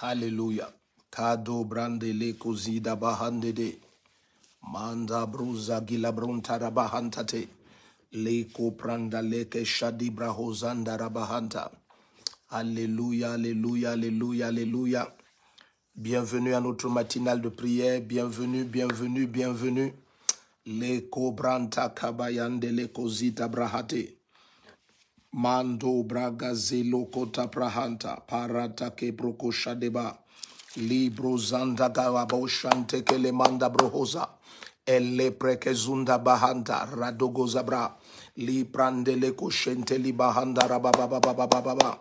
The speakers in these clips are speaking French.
Hallelujah. Kado brande le kozida bahande de. Manda bruza gila brunta rabahantate. Leko pranda leke shadi brahozanda rabahanta. Alléluia, alléluia, alléluia, alléluia. Bienvenue à notre matinale de prière. Bienvenue, bienvenue, bienvenue. Leko branta kabayande leko zita brahate. Mando braga zelo kota prahanta. Parata ke broko shadeba. Libro zanda gawabo shante kele manda brohoza. Elle prekezunda bahanda radogo zabra. Li prande le koshente li bahanda rababababababa.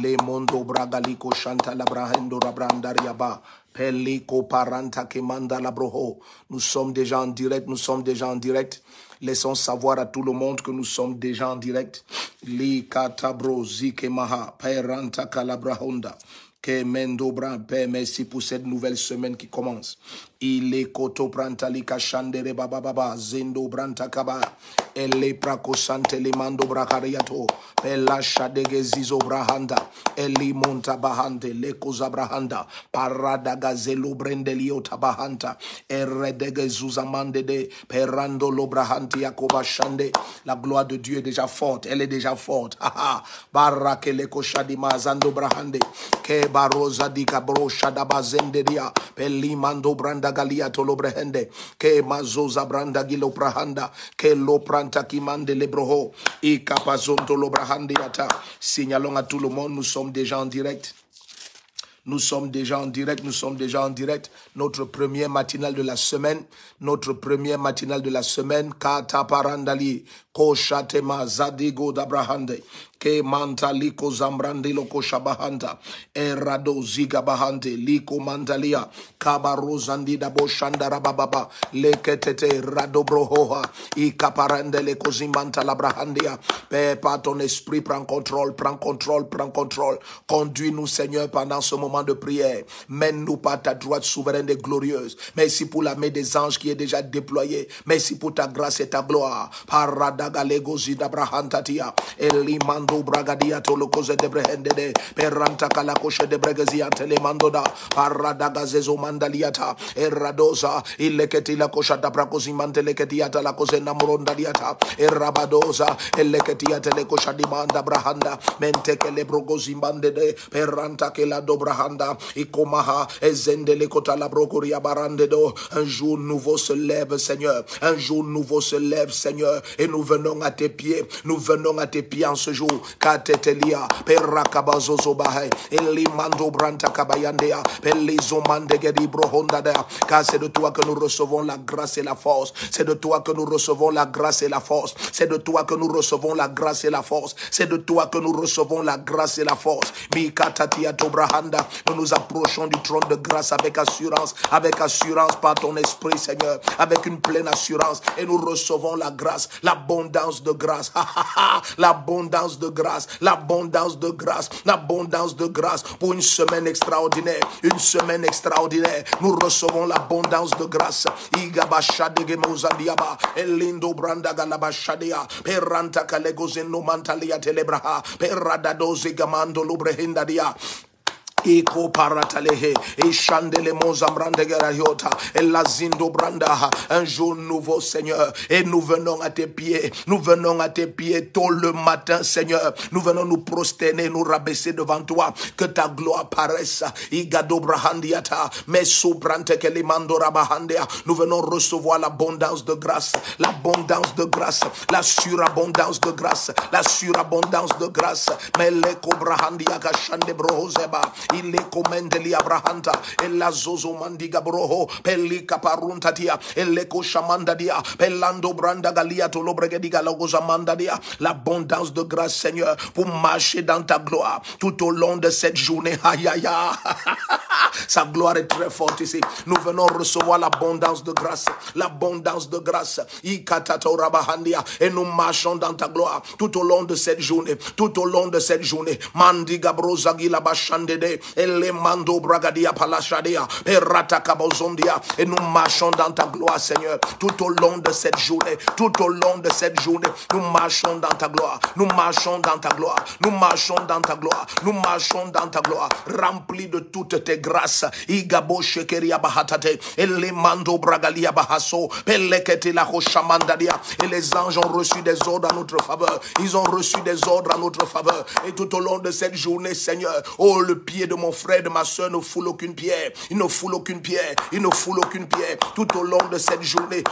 Le mondo braga li koshanta la brahendo rabranda riaba. Peliko paranta ke manda la broho. Nous sommes déjà en direct, nous sommes déjà en direct. Laissons savoir à tout le monde que nous sommes déjà en direct. Li katabro zike maha peranta kalabra honda. Que Mendo Bran, Père, merci pour cette nouvelle semaine qui commence. Il est koto prantalika shandere baba baba zendo branta kaba elle prako sante le mando brakariato pella shadege zizo brahanda eli monta bahante le koza brahanda parada gazelo brendelio tabahanta eredege zuzamande de perando lo brahanti yakoba shande. La gloire de Dieu est déjà forte, elle est déjà forte. Barake le koshadi mazando brahande ke baroza di kabro shadaba zenderia pelli mando branda galia tolobrehende ke mazoza branda gilo prahanda ke lo pranta kimande lebroho i kapazonto lobrahandi ata. Signalons à tout le monde, nous sommes déjà en direct. Nous sommes déjà en direct, nous sommes déjà en direct. Notre première matinale de la semaine, notre première matinale de la semaine, Kata Parandali, Koshatema Zadigo d'Abrahande, Ke Manta Liko Zambrandi Loko Shabahanta, Erado Ziga Bahante, Liko Mantalia, Kabaro Zandi Dabo Shandara Bababa, Leketete Rado Brohoha, Ikaparande Leko Zimanta Labrahandia. Père, par ton esprit, prends contrôle, prends contrôle, prends contrôle. Conduis-nous, Seigneur, pendant ce moment de prière. Mène-nous par ta droite souveraine et glorieuse. Merci pour la main des anges qui est déjà déployée. Merci pour ta grâce et ta gloire. Paradagalego zidabrahantatia. Elimando bragadia tolokoze debrehendede. Peranta kalakoshe debregezia telemandoda. Paradagazezo mandaliata. Eradoza. Ileketila koshata prakozimante leketiata la kozena morondaliata. Erabadoza. Eleketia telekoshadimanda brahanda. Mentekele brogozimbande de. Peranta kela dobrahanda. Ikomaha ezendele kota la brokoria barande do. Un jour nouveau se lève, Seigneur. Un jour nouveau se lève, Seigneur. Et nous venons à tes pieds. Nous venons à tes pieds en ce jour. Katetelia perakabazozo bahe. Elimando branta kabayandea. Pelizomandegedi brohondadea. Car c'est de toi que nous recevons la grâce et la force. C'est de toi que nous recevons la grâce et la force. C'est de toi que nous recevons la grâce et la force. C'est de toi que nous recevons la grâce et la force. Mikatatia tobrahanda. Nous nous approchons du trône de grâce avec assurance par ton esprit, Seigneur, avec une pleine assurance, et nous recevons la grâce, l'abondance de grâce, l'abondance de grâce, l'abondance de grâce, l'abondance de grâce pour une semaine extraordinaire, Nous recevons l'abondance de grâce. Igabashadegemozandiaba, Elindo branda galabashadia, peranta kalegozeno mantalia telebraha, peradadoze gamando lubrehindadia. Eko paratalehe, et chandele mozambrande garayota, et la zindo branda, un jour nouveau, Seigneur, et nous venons à tes pieds, tôt le matin, Seigneur, nous venons nous prosterner, nous rabaisser devant toi, que ta gloire paraisse, igado brahandiata, mais soubrante que les mandora bahandia, nous venons recevoir l'abondance de grâce, la surabondance de grâce, mais l'eko brahandia kashande brohozeba. Il est comendeli abrahanta et la zozo mandiga broho pelika paruntatia et leko shamandadia pelando branda galia to lobregediga logozamandadia. L'abondance de grâce, Seigneur, pour marcher dans ta gloire tout au long de cette journée. Aïe aïe aïe. Sa gloire est très forte ici. Nous venons recevoir l'abondance de grâce, Ikatato rabahandia, et nous marchons dans ta gloire tout au long de cette journée, Mandiga brozagi la bashande de Elemando bragadia palashadia, perrata kabozondia, et nous marchons dans ta gloire, Seigneur, tout au long de cette journée, tout au long de cette journée, nous marchons dans ta gloire, nous marchons dans ta gloire, nous marchons dans ta gloire, nous marchons dans ta gloire, rempli de toutes tes grâces, igabo shekeria bahatate, elemando bragalia bahaso, pelekete la rochamandadia, et les anges ont reçu des ordres à notre faveur, ils ont reçu des ordres à notre faveur, et tout au long de cette journée, Seigneur, oh, le pied de mon frère, de ma soeur ne foule aucune pierre, il ne foule aucune pierre, il ne foule aucune pierre, tout au long de cette journée,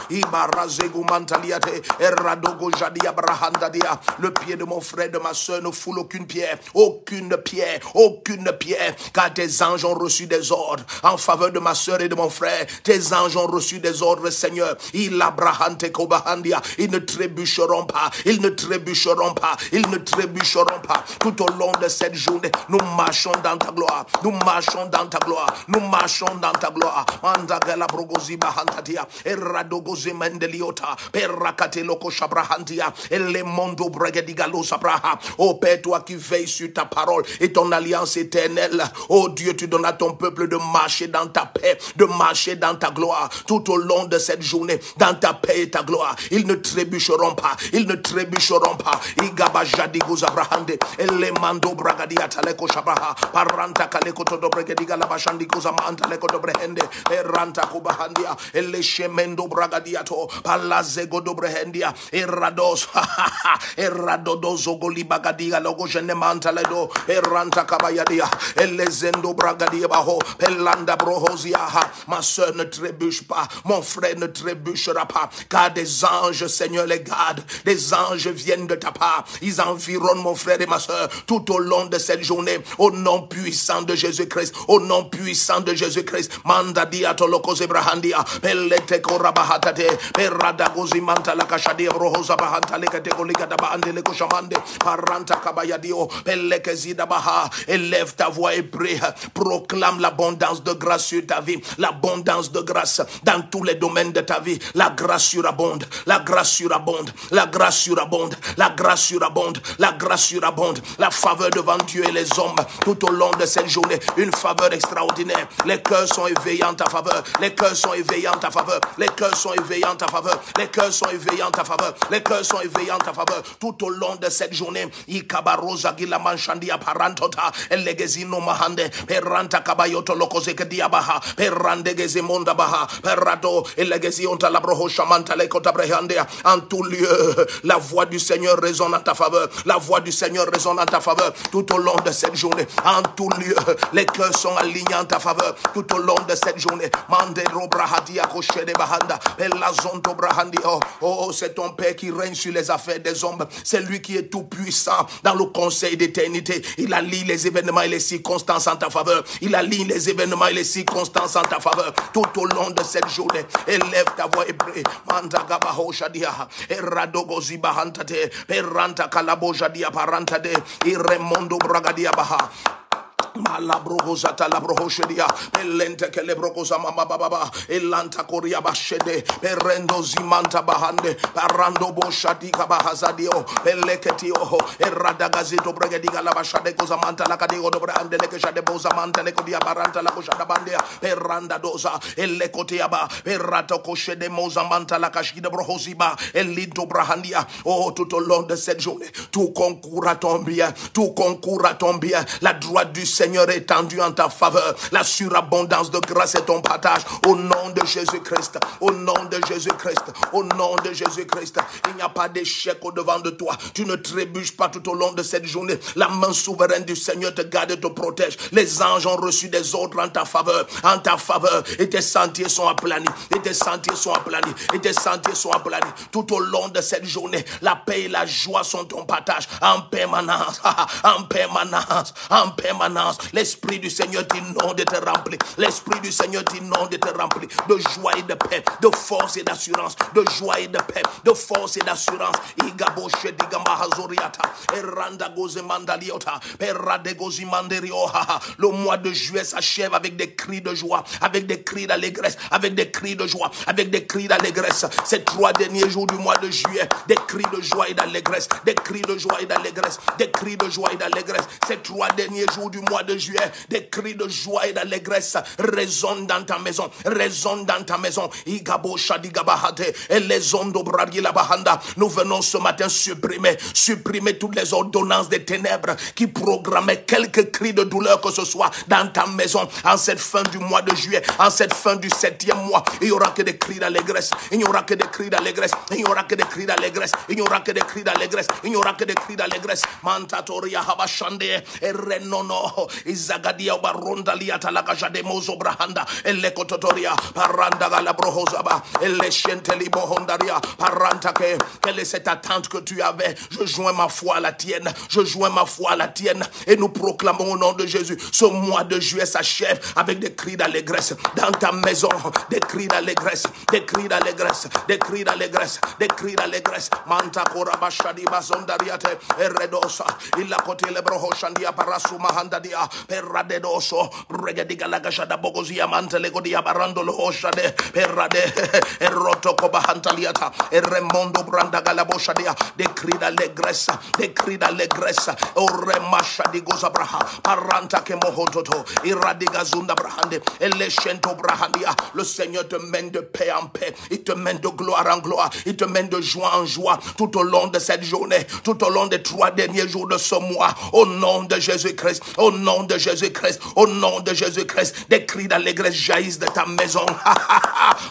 le pied de mon frère, de ma soeur ne foule aucune pierre, aucune pierre, aucune pierre, car tes anges ont reçu des ordres en faveur de ma soeur et de mon frère, tes anges ont reçu des ordres, Seigneur, ils ne trébucheront pas, ils ne trébucheront pas, ils ne trébucheront pas, tout au long de cette journée, nous marchons dans ta gloire, nous marchons dans ta gloire, nous marchons dans ta gloire. Mandagala brogozi bahantatia, eradogozi mendeliota, perrakateloko shabrahantia, et le mondo bregedigalo sabraha. Oh Père, toi qui veilles sur ta parole et ton alliance éternelle, oh Dieu, tu donnes à ton peuple de marcher dans ta paix, de marcher dans ta gloire, tout au long de cette journée, dans ta paix et ta gloire. Ils ne trébucheront pas, ils ne trébucheront pas. Igaba jadigo zabrahande, et le mando bragadia taleko shabraha, paranta kaleko todo bregediga la bashandi kozamanta leko dobrehende, eranta kubahandia, ele shemendo bragadiato, palazego dobrehendia, erados, eradodozo goli bagadia, logo jenemanta ledo, eranta kabayadia, ele zendo bragadia baho, pelanda brohozia. Ma soeur ne trébuche pas, mon frère ne trébuchera pas, car des anges, Seigneur, les garde, des anges viennent de ta part, ils environnent mon frère et ma soeur tout au long de cette journée, au nom puissant de Jésus-Christ, au nom puissant de Jésus-Christ. Manda dia toloko zebrahandia, pelete korabahatate, peradagozi manta la kashadi rohoza bahanta lekate kolika daba andele koshamande, paranta kabayadio, peleke zida baha, élève ta voix et prie, proclame l'abondance de grâce sur ta vie, l'abondance de grâce dans tous les domaines de ta vie, la grâce surabonde, la grâce surabonde, la grâce surabonde, la grâce surabonde, la grâce surabonde, la faveur devant Dieu et les hommes tout au long de cette journée, une faveur extraordinaire. Les cœurs sont éveillés en ta faveur, les cœurs sont éveillés en ta faveur, les cœurs sont éveillés en ta faveur, les cœurs sont éveillés en ta faveur, les cœurs sont éveillés en ta faveur tout au long de cette journée. Ikabaroza gila manshandia parantota elegezino mahande peranta kabayoto lokozeke diabaha perande gezemonda baha perado elegezi onta labroho shamanta lekota brehandea. En tout lieu, la voix du Seigneur résonne en ta faveur, la voix du Seigneur résonne en ta faveur tout au long de cette journée. En tout lieu, les cœurs sont alignés en ta faveur tout au long de cette journée. Mandero brahadia koshede bahanda pelazonto brahandi. Oh, c'est ton Père qui règne sur les affaires des hommes. C'est lui qui est tout puissant dans le conseil d'éternité. Il aligne les événements et les circonstances en ta faveur. Il aligne les événements et les circonstances en ta faveur tout au long de cette journée. Élève ta voix et prie. Mandagabaho shadia eradogozi bahantate peranta kalabo jadia parantade iremondo bragadia baha. Malabrogozata labrohochedia, elente che le brogosa mama baba, elanta coria bashede, perendo zimanta bahande, parando boshatika bahazadio, peleketio, eradagazito bregediga la bashade cozamanta la cadego dobre andele che jade bozamanta le codia baranta la coshada bandea, perranda doza, elecotiaba, perrato coche de mozamanta la cashida brohosiba, elito brahandia. Oh, tout au long de cette journée, tout concourt à ton bien, tout concourt à ton bien, la droite du Seigneur est tendue en ta faveur. La surabondance de grâce est ton partage. Au nom de Jésus-Christ. Au nom de Jésus-Christ. Au nom de Jésus-Christ. Il n'y a pas d'échec au-devant de toi. Tu ne trébuches pas tout au long de cette journée. La main souveraine du Seigneur te garde et te protège. Les anges ont reçu des ordres en ta faveur. En ta faveur. Et tes sentiers sont aplanis. Et tes sentiers sont aplanis. Et tes sentiers sont aplanis. Tout au long de cette journée, la paix et la joie sont ton partage. En permanence. En permanence. En permanence. L'Esprit du Seigneur t'inonde et te remplit. L'Esprit du Seigneur t'inonde et te remplit de joie et de paix, de force et d'assurance, de joie et de paix, de force et d'assurance. Igaboshe digamba hazoriata, eranda goze mandaliota, perade gozi manderioha. Le mois de juillet s'achève avec des cris de joie, avec des cris d'allégresse, avec des cris de joie, avec des cris d'allégresse. Ces 3 derniers jours du mois de juillet, des cris de joie et d'allégresse, des cris de joie et d'allégresse, des cris de joie et d'allégresse. Ces 3 derniers jours du mois mois de juillet, des cris de joie et d'allégresse résonnent dans ta maison, résonnent dans ta maison. Igabo shadigabahate, et les ondo bragilabahanda. Nous venons ce matin supprimer toutes les ordonnances des ténèbres qui programmaient quelques cris de douleur que ce soit dans ta maison. En cette fin du mois de juillet, en cette fin du 7e mois, il n'y aura que des cris d'allégresse, il n'y aura que des cris d'allégresse, il n'y aura que des cris d'allégresse, il n'y aura que des cris d'allégresse, il n'y aura que des cris d'allégresse. Mantatoria habashande, et renono, izagadia baronda liata lagajade mozo brahanda, et lekototoria, paranda galabrohozaba, et les chenteli bohondaria, parantake. Quelle est cette attente que tu avais? Je joins ma foi à la tienne, je joins ma foi à la tienne, et nous proclamons au nom de Jésus, ce mois de juillet s'achève avec des cris d'allégresse dans ta maison, des cris d'allégresse, des cris d'allégresse, des cris d'allégresse, des cris d'allégresse. Manta korabashadi bazondariate eredosa illa kotele brohoshandia parasuma handadia perradedoso regediga lagashada bogozia mantele godia barandolo hoshade perrade eroto kobahantaliata eremondo branda galaboshadia. Des cris d'allégresse, des cris d'allégresse. Oremasha di gozabraha paranta kemohototo iradiga zunda brahande eleshento brahandia. Le Seigneur te mène de paix en paix, il te mène de gloire en gloire, il te mène de joie en joie tout au long de cette journée, tout au long des 3 derniers jours de ce mois. Au nom de Jésus-Christ, au nom de Jésus-Christ, au nom de Jésus-Christ, des cris d'allégresse jaillissent de ta maison.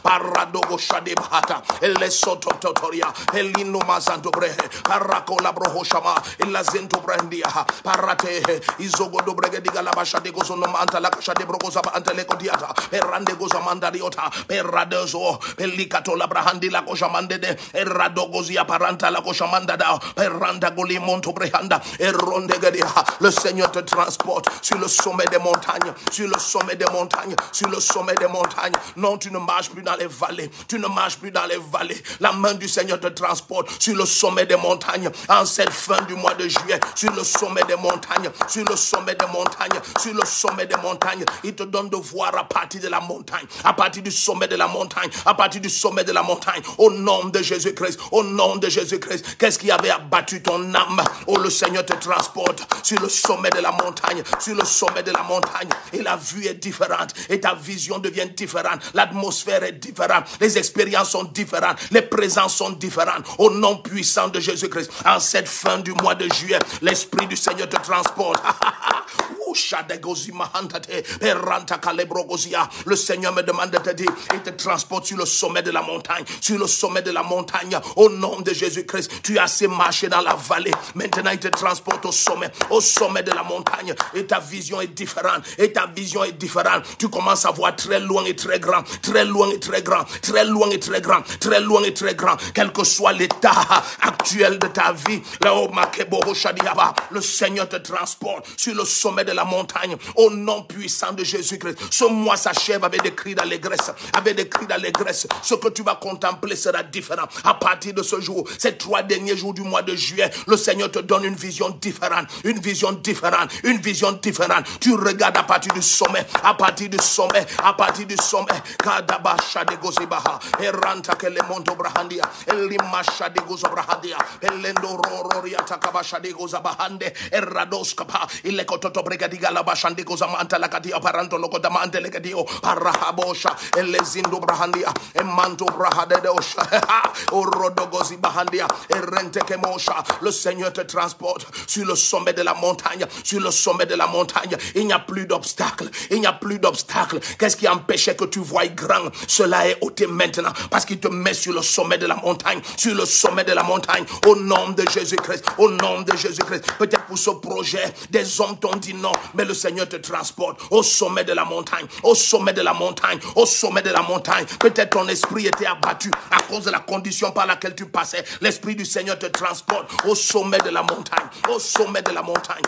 Paradogo shadibata elesotototoria elinuma zandobre parakola brohoshama elazento brandia parate izogodo bregediga labashade gozonoma antala kashade brogozaba antele kodiata perande gozamandariota peradezo pelikato labrahandi la koshamandede eradogozia paranta la koshamandada peranda golimonto brehanda erondegedia. Le Seigneur te transporte sur le sommet des montagnes, sur le sommet des montagnes, sur le sommet des montagnes. Non, tu ne marches plus dans les vallées, tu ne marches plus dans les vallées. La main du Seigneur te transporte sur le sommet des montagnes. En cette fin du mois de juillet, sur le sommet des montagnes, sur le sommet des montagnes, sur le sommet des montagnes. Il te donne de voir à partir de la montagne, à partir du sommet de la montagne, à partir du sommet de la montagne. Au nom de Jésus-Christ, au nom de Jésus-Christ. Qu'est-ce qui avait abattu ton âme? Oh, le Seigneur te transporte sur le sommet de la montagne, sur le sommet de la montagne. Et la vue est différente, et ta vision devient différente. L'atmosphère est différente, les expériences sont différentes, les présences sont différentes. Au nom puissant de Jésus-Christ, en cette fin du mois de juillet, l'Esprit du Seigneur te transporte. Le Seigneur me demande de te dire, il te transporte sur le sommet de la montagne, sur le sommet de la montagne. Au nom de Jésus-Christ, tu as assez marché dans la vallée. Maintenant, il te transporte au sommet de la montagne. Et ta vision est différente, et ta vision est différente. Tu commences à voir très loin et très grand, très loin et très grand, très loin et très grand, très loin et très grand. Quel que soit l'état actuel de ta vie, le Seigneur te transporte sur le sommet de la montagne. Au nom puissant de Jésus-Christ, ce mois s'achève avec des cris d'allégresse, avec des cris d'allégresse. Ce que tu vas contempler sera différent. À partir de ce jour, ces 3 derniers jours du mois de juillet, le Seigneur te donne une vision différente, une vision différente, une vision différente. Tu regardes à partir du sommet, à partir du sommet, à partir du sommet. Kadaba shade gozibaha, eranta kele monto brahandia, elima shade gozobrahandia, elendo rororia takaba shade gozabahande, erradoskapa, ilekototo bregadiga la bashande gozamanta la kadia paranto lokodamante legadio, parahabosha, elezindo brahandia, emanto brahadedosha, orodo gozibahandia, erente kemosha. Le Seigneur te transporte sur le sommet de la montagne, sur le sommet de la montagne. Il n'y a plus d'obstacles, il n'y a plus d'obstacles. Qu'est-ce qui empêchait que tu voies grand? Cela est ôté maintenant, parce qu'il te met sur le sommet de la montagne, sur le sommet de la montagne. Au nom de Jésus-Christ, au nom de Jésus-Christ. Peut-être pour ce projet, des hommes t'ont dit non, mais le Seigneur te transporte au sommet de la montagne, au sommet de la montagne, au sommet de la montagne. Peut-être ton esprit était abattu à cause de la condition par laquelle tu passais. L'Esprit du Seigneur te transporte au sommet de la montagne, au sommet de la montagne.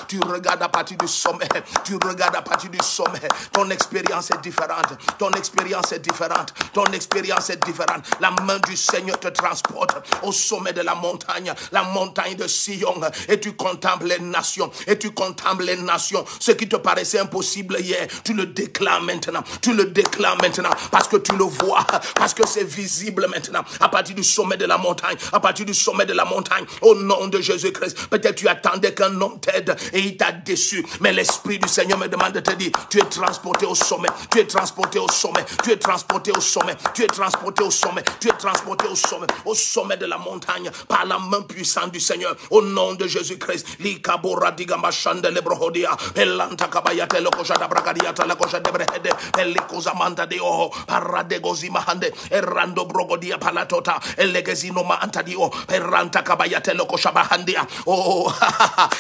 Tu regardes à partir du sommet. Tu regardes à partir du sommet. Ton expérience est différente. Ton expérience est différente. Ton expérience est différente. La main du Seigneur te transporte au sommet de la montagne de Sion. Et tu contemples les nations. Et tu contemples les nations. Ce qui te paraissait impossible hier, tu le déclares maintenant. Tu le déclares maintenant parce que tu le vois. Parce que c'est visible maintenant. À partir du sommet de la montagne. À partir du sommet de la montagne. Au nom de Jésus-Christ. Peut-être tu attendais qu'un homme t'aide et il t'a déçu. Mais l'Esprit du Seigneur me demande de te dire, tu es transporté au sommet. Tu es transporté au sommet. Tu es transporté au sommet. Tu es transporté au sommet. Tu es transporté au sommet. Au sommet de la montagne. Par la main puissante du Seigneur. Au nom de Jésus-Christ. Likabora digamba chandele brohodia. Pelanta kabayate lokoshada bragadiata lokoshade brehede. Pelikozamanta de oho. Paradegozi mahande. Errando brogodia palatota. Elegezino ma antadio. Perranta kabayate lokoshabahandia. Oh,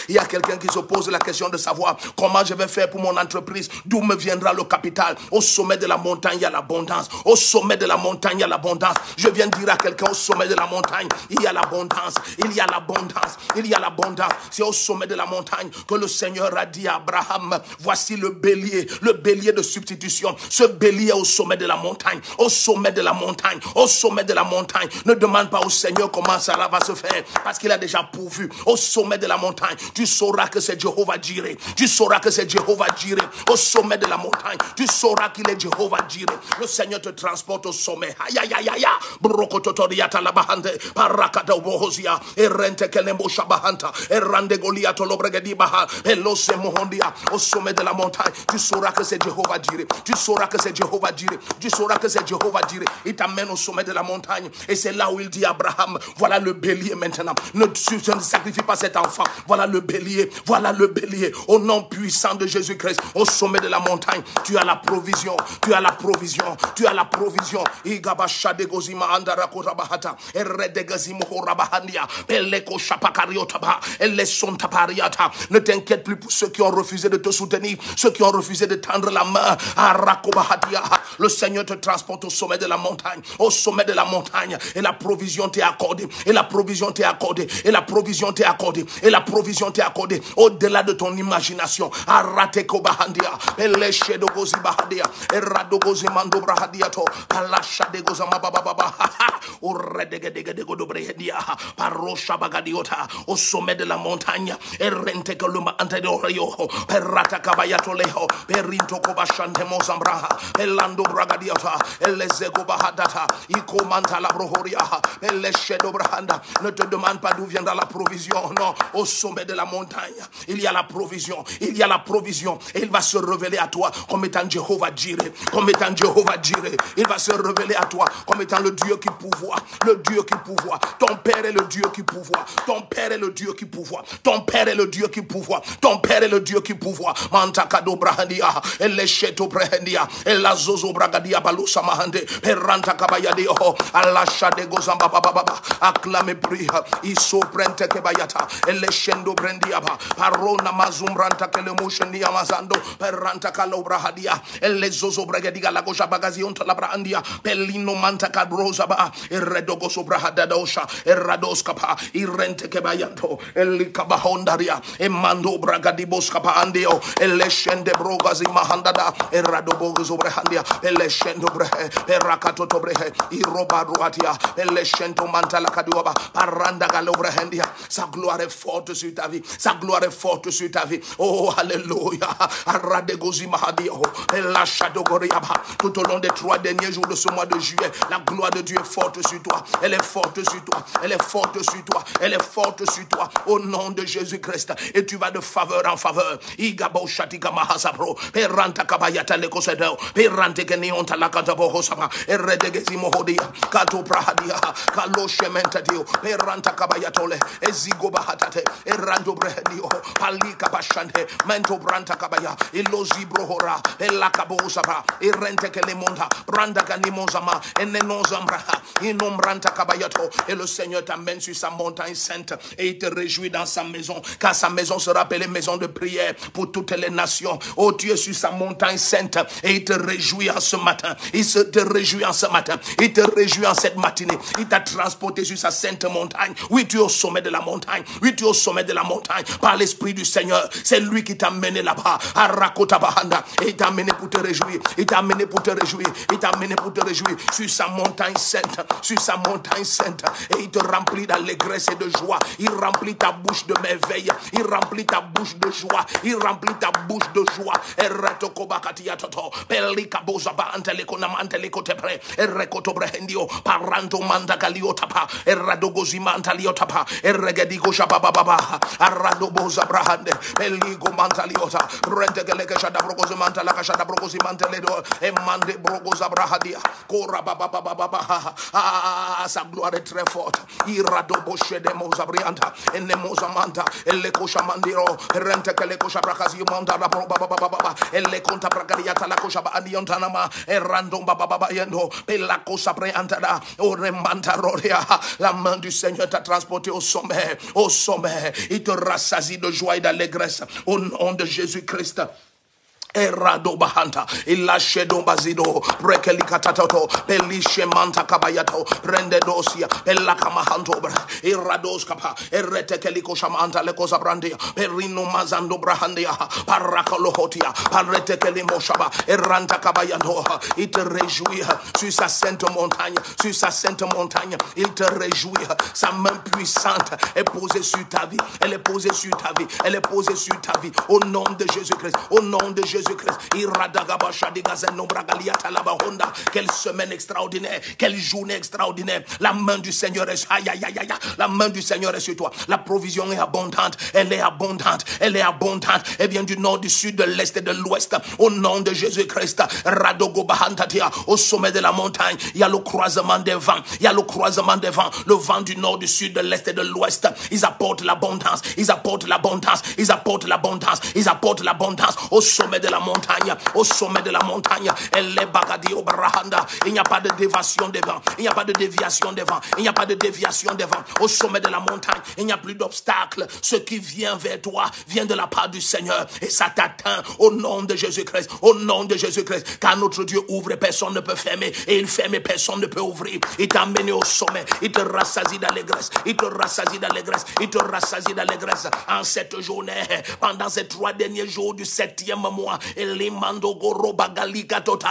il y a quelqu'un qui se pose la question de savoir comment je vais faire pour mon entreprise. D'où me viendra le capital? Au sommet de la montagne, il y a l'abondance. Au sommet de la montagne, il y a l'abondance. Je viens de dire à quelqu'un, au sommet de la montagne, il y a l'abondance. Il y a l'abondance. Il y a l'abondance. C'est au sommet de la montagne que le Seigneur a dit à Abraham, voici le bélier de substitution. Ce bélier au sommet de la montagne. Au sommet de la montagne. Au sommet de la montagne. Ne demande pas au Seigneur comment ça va se faire, parce qu'il a déjà pourvu. Au sommet de la montagne, tu sauras que c'est Jéhovah Jireh. Tu sauras que c'est Jéhovah Jireh. Au sommet de la montagne, tu sauras qu'il est Jéhovah Jireh. Le Seigneur te transporte au sommet. Aïe aïe aïe aïe. Brokototoriata la bahande. Parakata bohozia. Erente kelembo shabahanta. Erande goliato lobregedi baha. Elose mohondia. Au sommet de la montagne, tu sauras que c'est Jéhovah Jireh. Tu sauras que c'est Jéhovah Jireh. Tu sauras que c'est Jéhovah Jireh. Il t'amène au sommet de la montagne. Et c'est là où il dit à Abraham, voilà le bélier maintenant. Ne sacrifie pas cet enfant. Voilà le bélier. Voilà le bélier. Au nom puissant de Jésus-Christ. Au sommet de la montagne, tu as la provision. Tu as la provision. Tu as la provision. Igabashadegozima andarakorabahata. Eredegazimohorabahandia. Peleko shapakariotaba. Elessontapariata. Ne t'inquiète plus pour ceux qui ont refusé de te soutenir. Ceux qui ont refusé de tendre la main. Arakobahadia. Le Seigneur te transporte au sommet de la montagne. Au sommet de la montagne. Et la provision t'est accordée. Et la provision t'est accordée. Et la provision t'est accordée. Et la provision t'est accordée. Au-delà de ton imagination. Arateko bahandia. Eleshe dogozi bahadia. Eradogozi mando brahadiato. Palasha degozama bababa. Uredegedegedego dobrehedia. Parosha bagadiota. Au sommet de la montagne. Erente koluma antedorio. Perrata kabayato leho. Perinto kobashante mozambraha. Elando bragadiota. Elezego bahadata. Iko mantala brohoria. Eleshe dobrahanda. Ne te demande pas d'où viendra la provision. Non, au sommet de la montagne, il y a la provision. Il y a la provision. Et il va se révéler à toi comme étant Jéhovah Jireh. Comme étant Jéhovah Jireh. Il va se révéler à toi comme étant le Dieu qui pourvoit. Le Dieu qui pourvoit. Ton Père est le Dieu qui pourvoit. Ton Père est le Dieu qui pourvoit. Ton Père est le Dieu qui pourvoit. Ton Père est le Dieu qui pourvoit. Mantakado brahandia. Elesheto brahandia. Elazozo bragadia balusa mahande. Perranta kabayade oh. Alasha de gozamba baba. Acclame prie. Iso prente kebayata. Eleshendo brendiaba. Parona mazumbranta kele mosheni amazando. Perranta kalobrahadia. Elezozo bragadiga la goja bagazion la brandia. Pelino manta kadroza ba. Erredogo sobrahadadosha. Erradoskapa. Irente kebayanto. Elikabahondaria. Emando bragadiboscapa andio. Eleshende brogazi mahandada. Erradobo zobrehandia. Eleshendo brehe. Perrakatoto brehe. Iroba ruatia. Eleshento mantala kaduaba. Paranda galobrehendia. Sa gloire est forte sur ta vie. Sa gloire est forte sur ta vie. Oh, alléluia. Aradegozi mahadio. Elashadogoriaba. Tout au long des 3 derniers jours de ce mois de juillet, la gloire de Dieu est forte sur toi. Elle est forte sur toi. Elle est forte sur toi. Elle est forte sur toi. Au nom de Jésus-Christ. Et tu vas de faveur en faveur. Igabo shatika mahasabro. Peranta kabayata lekosedeo. Perante kenionta la katabohosama. Eredegezi mohodia. Kato prahadia. Kalo shementadio. Peranta kabayatole. Ezigo bahatate. Erando brehendio. Palika bashante. Mento branta kabaya. Ilozi brohora. Elakabosaba. Irente kelemonda. Branda ganimozama. Enenozambra. Inombranta kabayato. Et le Seigneur t'amène sur sa montagne sainte. Et il te réjouit dans sa maison. Car sa maison sera appelée maison de prière pour toutes les nations. Oh, tu es sur sa montagne sainte. Et il te réjouit en ce matin. Il se te réjouit en ce matin. Il te réjouit en cette matinée. Il t'a transporté sur sa sainte montagne. Oui, tu es au sommet de la montagne. Oui, tu es au sommet de la montagne. Par l'Esprit du Seigneur. C'est lui qui t'a mené là-bas. À Rakota Bahanda. Et il t'a mené pour te réjouir. Il t'a mené pour te réjouir. Il t'a mené pour te réjouir. Sur sa montagne sainte. Sur sa montagne sainte. Et il te remplit d'allégresse et de joie. Il remplit ta bouche de merveille. Il remplit ta bouche de joie. Il remplit ta bouche de joie. Et retokobakatia toto. Pelika bozaba antelekona mantelekotepre. Et rekotobrehendio. Paranto mandagaliotapa. E radogozima antaliotapa. E regedigo shabababa. Aradoboza brahande. Peligo mantaliota. Rentegeleke shadabrogozimanta la kashadabrogozimanteledo. E mande brogoza brahadia. Kora babababa. Sa gloire est très forte. Iradoboche de mozabrianta. E nemozamanta. E le koshamandiro. Rentekele koshabrakazi manta la babababa. E le conta bragadiata la koshaba adiontanama. E random bababa yendo. E la kosabrianta da. O remanta roria. La main du Seigneur t'a transporté au sommet. Au sommet. Il te rassasie de joie et d'allégresse. Au nom de Jésus-Christ. Erado bahanta, ilashe dombazido, brekeli katatoto, pelishe manta kabayato, prende dosia, elakamahanto bre, irados kapa, eretekeli koshamanta le cosa brandia, perino mazando brahandia, parakolohotia, paretekeli moshaba, eranta kabayando, il te réjouit sur sa sainte montagne, sur sa sainte montagne, il te réjouit, sa main puissante est posée sur ta vie, elle est posée sur ta vie, elle est posée sur ta vie, au nom de Jésus-Christ, au nom de Jésus-Christ. Quelle semaine extraordinaire, quelle journée extraordinaire. La main du Seigneur est aïe, aïe, aïe, aïe. La main du Seigneur est sur toi. La provision est abondante, elle est abondante, elle est abondante. Elle vient du nord, du sud, de l'est et de l'ouest. Au nom de Jésus-Christ, au sommet de la montagne, il y a le croisement des vents. Il y a le croisement des vents. Le vent du nord, du sud, de l'est et de l'ouest. Ils apportent l'abondance. Ils apportent l'abondance. Ils apportent l'abondance. Ils apportent l'abondance. Au sommet de la montagne, au sommet de la montagne, elle est bagadi au brahanda. Il n'y a pas de déviation des vents. Il n'y a pas de déviation des vents. Il n'y a pas de déviation des vents. Au sommet de la montagne, il n'y a plus d'obstacles. Ce qui vient vers toi vient de la part du Seigneur. Et ça t'atteint au nom de Jésus-Christ. Au nom de Jésus-Christ. Car notre Dieu ouvre et personne ne peut fermer. Et il ferme et personne ne peut ouvrir. Il t'a amené au sommet. Il te rassasie d'allégresse. Il te rassasie d'allégresse. Il te rassasie d'allégresse. En cette journée, pendant ces 3 derniers jours du 7e mois, Elimando goroba galika tota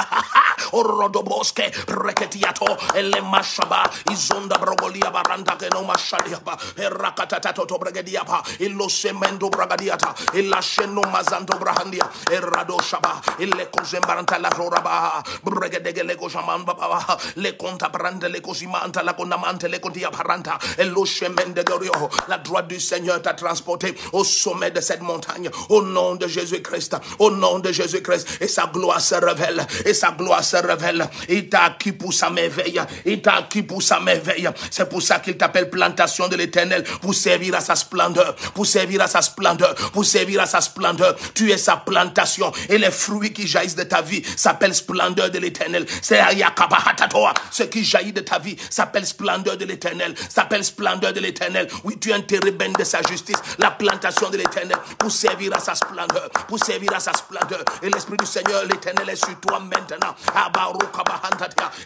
orodoboske reketiato ele mashaba izonda brogolia baranda ke no mashalia ba erakata toto bregedia ba illo semendo bragadiata illa sheno mazando brahandia erado shaba ille kozembaranta la roraba bregedegele ko shaman baba le conta prende le cosimanta la condamante le contia paranta ello shemende gorio. La droite du Seigneur t'a transporté au sommet de cette montagne au nom de Jésus-Christ, au nom de Jésus-Christ, et sa gloire se révèle, et sa gloire se révèle. Il t'a acquis pour sa merveille, il t'a acquis pour sa merveille. C'est pour ça qu'il t'appelle plantation de l'Éternel, pour servir à sa splendeur, pour servir à sa splendeur, pour servir à sa splendeur. Tu es sa plantation, et les fruits qui jaillissent de ta vie s'appellent splendeur de l'Éternel. C'est Ayakabahatoa, ce qui jaillit de ta vie s'appelle splendeur de l'Éternel, s'appelle splendeur de l'Éternel. Oui, tu es un térébène de sa justice, la plantation de l'Éternel, pour servir à sa splendeur, pour servir à sa splendeur. Et l'Esprit du Seigneur, l'Éternel est sur toi maintenant.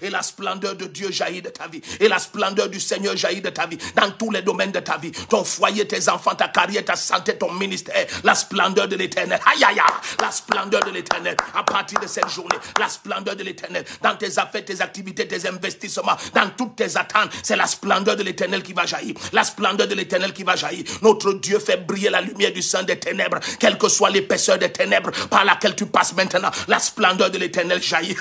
Et la splendeur de Dieu jaillit de ta vie. Et la splendeur du Seigneur jaillit de ta vie. Dans tous les domaines de ta vie. Ton foyer, tes enfants, ta carrière, ta santé, ton ministère. La splendeur de l'Éternel. Aïe, aïe, aïe. La splendeur de l'Éternel. À partir de cette journée, la splendeur de l'Éternel. Dans tes affaires, tes activités, tes investissements, dans toutes tes attentes, c'est la splendeur de l'Éternel qui va jaillir. La splendeur de l'Éternel qui va jaillir. Notre Dieu fait briller la lumière du sein des ténèbres. Quelle que soit l'épaisseur des ténèbres par laquelle tu passes maintenant, la splendeur de l'Éternel jaillit.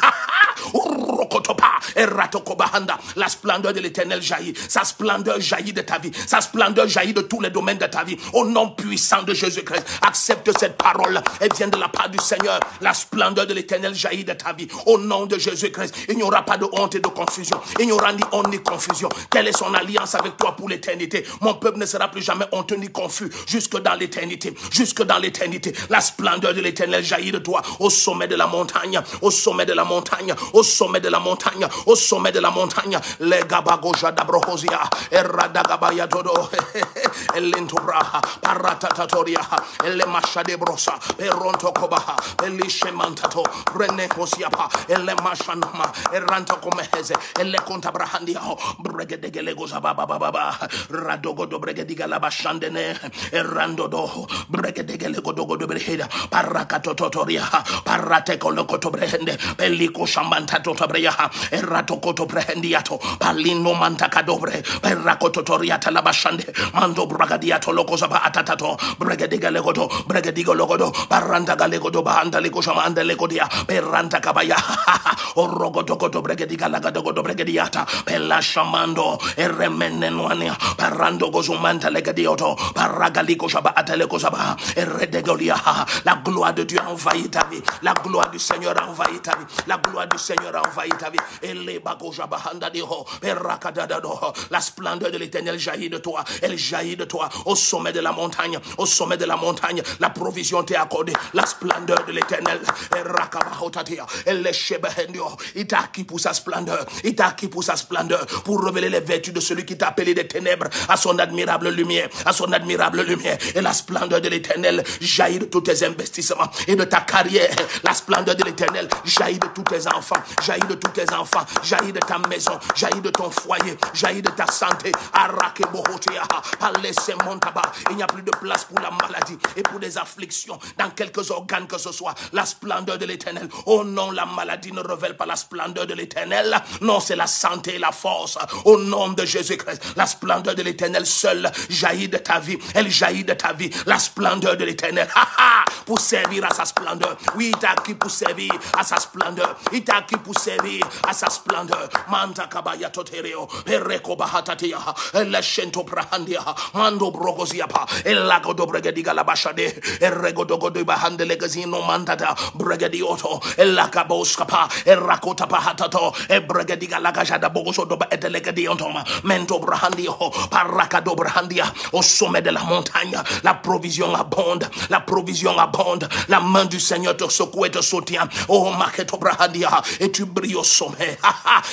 La splendeur de l'Éternel jaillit. Sa splendeur jaillit de ta vie. Sa splendeur jaillit de tous les domaines de ta vie. Au nom puissant de Jésus-Christ, accepte cette parole. Elle vient de la part du Seigneur. La splendeur de l'Éternel jaillit de ta vie. Au nom de Jésus-Christ, il n'y aura pas de honte et de confusion. Il n'y aura ni honte ni confusion. Quelle est son alliance avec toi pour l'éternité? Mon peuple ne sera plus jamais honteux ni confus jusque dans l'éternité. Jusque dans l'éternité. La splendeur de l'Éternel jaillit de toi au sommet de la montagne. Au sommet de la montagne. Au sommet de la la montagne, au sommet de la montagne, les gabagoja d'abrohosia, eradagabaya todo, elentobra, paratatatoria, ele macha de brosa, peronto kobaha, elishe mantato, brene kosiapa, ele machanama, eranto komeheze, ele contabrahandia, bregedegelegoza baba, radogodo bregediga la bashandene, erandodo, bregedegelegodogo de breheda, parakatototoria, parateko lokoto brehende, peliko shambantato tabreya, eratokoto brehendiato, palino mantakadobre, perakototoriata la bashande, mando bragadiato lokozaba atatato, bregedegelegodo, bregedigo Baranda galegodo bahanda lego shamanda legodia peranta kabaya orogodogodo bregediga lagadogodo bregediata pella shamando eremenne nuania parando gozumanta legadioto paragaliko shaba ateleko shaba eredegolia. La gloire de Dieu envahit ta vie, la gloire du Seigneur envahit ta vie, la gloire du Seigneur envahit ta vie. Ele bagoja bahanda diho perakadado, la splendeur de l'Éternel jaillit de toi, elle jaillit de toi au sommet de la montagne, au sommet de la montagne. La provision t'est accordée, la splendeur de l'Éternel. Il t'a acquis pour sa splendeur, il t'a acquis pour sa splendeur, pour révéler les vertus de celui qui t'a appelé des ténèbres à son admirable lumière, à son admirable lumière. Et la splendeur de l'Éternel jaillit de tous tes investissements et de ta carrière. La splendeur de l'Éternel jaillit de tous tes enfants, jaillit de tous tes enfants, jaillit de ta maison, jaillit de ton foyer, jaillit de ta santé. Il n'y a plus de place pour la maladie et pour des afflictions dans quelques organes que ce soit. La splendeur de l'Éternel. Oh non, la maladie ne révèle pas la splendeur de l'Éternel. Non, c'est la santé et la force. Au nom de Jésus-Christ, la splendeur de l'Éternel seule jaillit de ta vie. Elle jaillit de ta vie. La splendeur de l'Éternel. Pour servir à sa splendeur. Oui, il t'a acquis pour servir à sa splendeur. Il t'a acquis pour servir à sa splendeur. Manta kabaya totereo. Pereko bahatatia. Elle shento prahandia. Mando brogoziapa. Elle lagodo bregediga la bashade. Erregodogodo bahande legazino mandada. Bregedioto. Elle lakaboskapa. Errakota pahatato. Ebregediga lagajada bogoso doba etelegediontoma. Mento brahandio. Parakado brahandia. Au sommet de la montagne. La provision abonde. La provision abonde. La main du Seigneur te secoue et te soutient. Oh, Maketo Brahadia. Et tu brilles au sommet.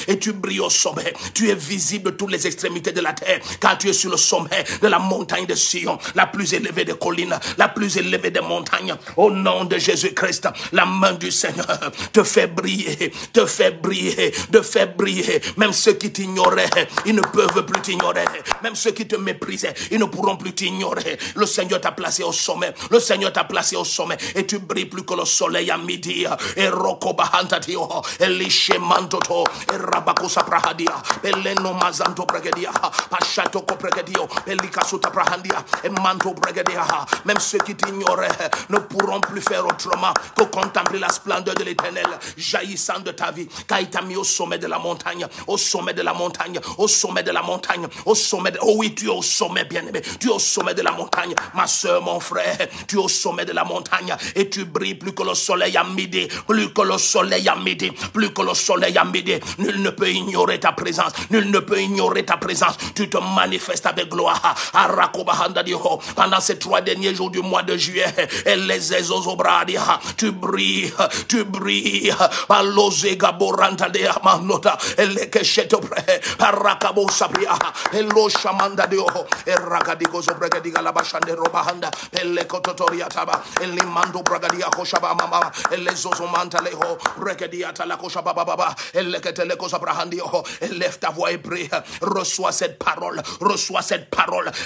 Et tu brilles au sommet. Tu es visible de toutes les extrémités de la terre. Car tu es sur le sommet de la montagne de Sion. La plus élevée des collines. La plus élevée des montagnes. Au nom de Jésus-Christ. La main du Seigneur te fait briller. Te fait briller. Te fait briller. Même ceux qui t'ignoraient, ils ne peuvent plus t'ignorer. Même ceux qui te méprisaient, ils ne pourront plus t'ignorer. Le Seigneur t'a placé au sommet. Le Seigneur t'a placé au sommet. Et tu brilles plus que le soleil à midi. Et roko bahantatio. Et lishe mantoto. Et rabako saprahadia. Et leno mazanto bregedia. Pachato kopregedio. Et likasuta prahandia. Et manto bregedia. Même ceux qui t'ignoraient ne pourront plus faire autrement que contempler la splendeur de l'Éternel jaillissant de ta vie. Car il t'a mis au sommet de la montagne. Au sommet de la montagne. Au sommet de la montagne. Au sommet de... Oh oui, tu es au sommet, bien-aimé. Tu es au sommet de la montagne. Ma soeur, mon frère, tu es au sommet de la montagne et tu brilles plus que le soleil à midi, plus que le soleil à midi, plus que le soleil à midi. Nul ne peut ignorer ta présence, nul ne peut ignorer ta présence. Tu te manifestes avec gloire. Pendant ces 3 derniers jours du mois de juillet, et les ezozobradia, tu brilles, tu brilles. Balose gaboranta de amanota, et les kecheto pre, parakabo sabria, et lo shamanda de oho, et ragadigo zobregadiga la bachande robahanda, et les kototoria taba, et les mando bragadia koshaba mama, et les zozomanta leho, regadiata la koshaba baba, et les ketele kosabrahandi oho, et lève ta voix et prie, reçois cette parole,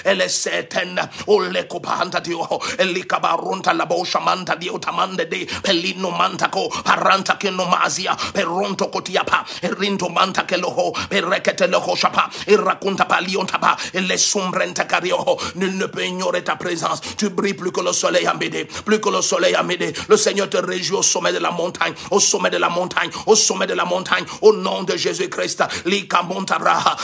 elle est certaine, oh les kopahanta dio, et les kabarunta la boshamanta dio tamande de, pelino mantako, paranta ke no mazia, peronto kotiapa, e rinto manta ke loho, e rekete loho shapa, e raconta paliontaba, et les sombrenta cario, nul ne peut ignorer ta présence, tu brilles plus que le soleil à midi, plus que le soleil à midi, le Seigneur te réjouit au sommet de la montagne, au sommet de la montagne, au sommet de la montagne, au nom de Jésus-Christ,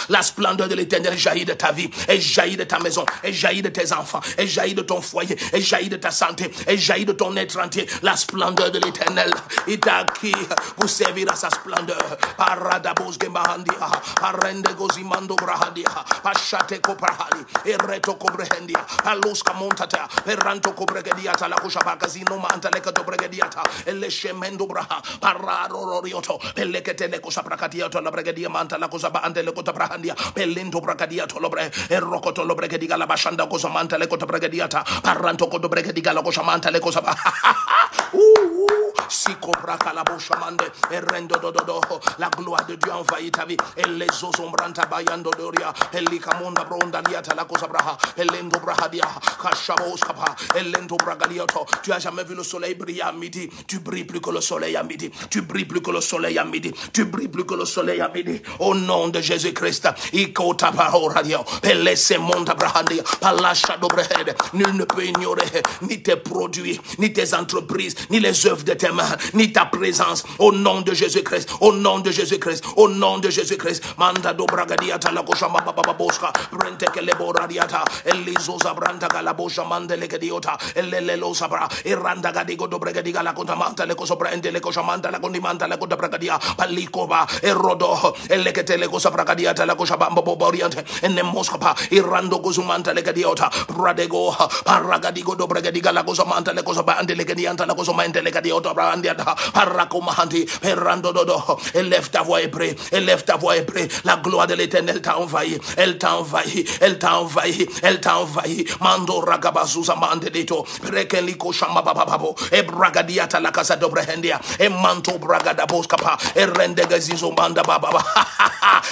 la splendeur de l'Éternel jaillit de ta vie, et jaillit de ta maison, et jaillit de tes enfants, et jaillit de ton foyer, et jaillit de ta santé, et jaillit de ton être entier, la splendeur de l'Éternel, il t'a acquis pour servir à sa splendeur, paradabos gemahandia, parende gozimando brahadia, pachate koprahali, et reto kobrehendia, palos kamontata, peranto kobregediata, la kushabakazino manta lekato bregediata, et le shemendo braha, pararorioto, et eleketele cosa bragadia to la bragadia manta la cosa ba andele kota brahandia pelento bragadia to lobre erokoto lo bragadiga la bashanda cosa manta le kota bragadiata paranto koto bragadiga la cosa manta le cosa ba Siko braka la boshamande e rendo do la gloire de Dieu envahit ta vie et les eaux ombranta bayando doria e likamonda bronda liata la cosa braha e lendo brahadia kashabos kapa e lendo bragaliato. Tu as jamais vu le soleil briller à midi, tu brilles plus que le soleil à midi, tu brilles plus que le soleil à midi, tu brilles plus que le soleil à midi. Au nom de Jésus-Christ, ikota paradio et laissez monda brahandia par la shadow bread. Nul ne peut ignorer ni tes produits, ni tes entreprises, ni les œuvres de tes mains, ni ta présence. Au nom de Jésus-Christ, au nom de Jésus-Christ, au nom de Jésus-Christ. Manda do bragadiata la kosha baba boska brente ke lebo radiata elizo zabranta gala bosha mandele ke diota elelo sabra iranda gadigo do bragadiga la konta manta le koso brende le kosha manta la kondi manta la konta bragadia palikoba erodo elekete le kosa bragadiata la kosha bamba boriante enne moskapa irando gozumanta le kadiota bradego paragadigo do bragadiga la kosa manta le kosa bande le kadianta la kosa mante le kadiota brandiata parakomahandi perando dodo élève ta voix et prie, élève ta voix et prie. La gloire de l'Éternel t'a envahi, elle t'a envahi, elle t'a envahi, elle t'a envahi. Mando ragabazuza mande dito, prekeliko shamba bababo, e bragadiata la casa do brehendia, e manto bragada boskapa, e rendegazizo manda bababa,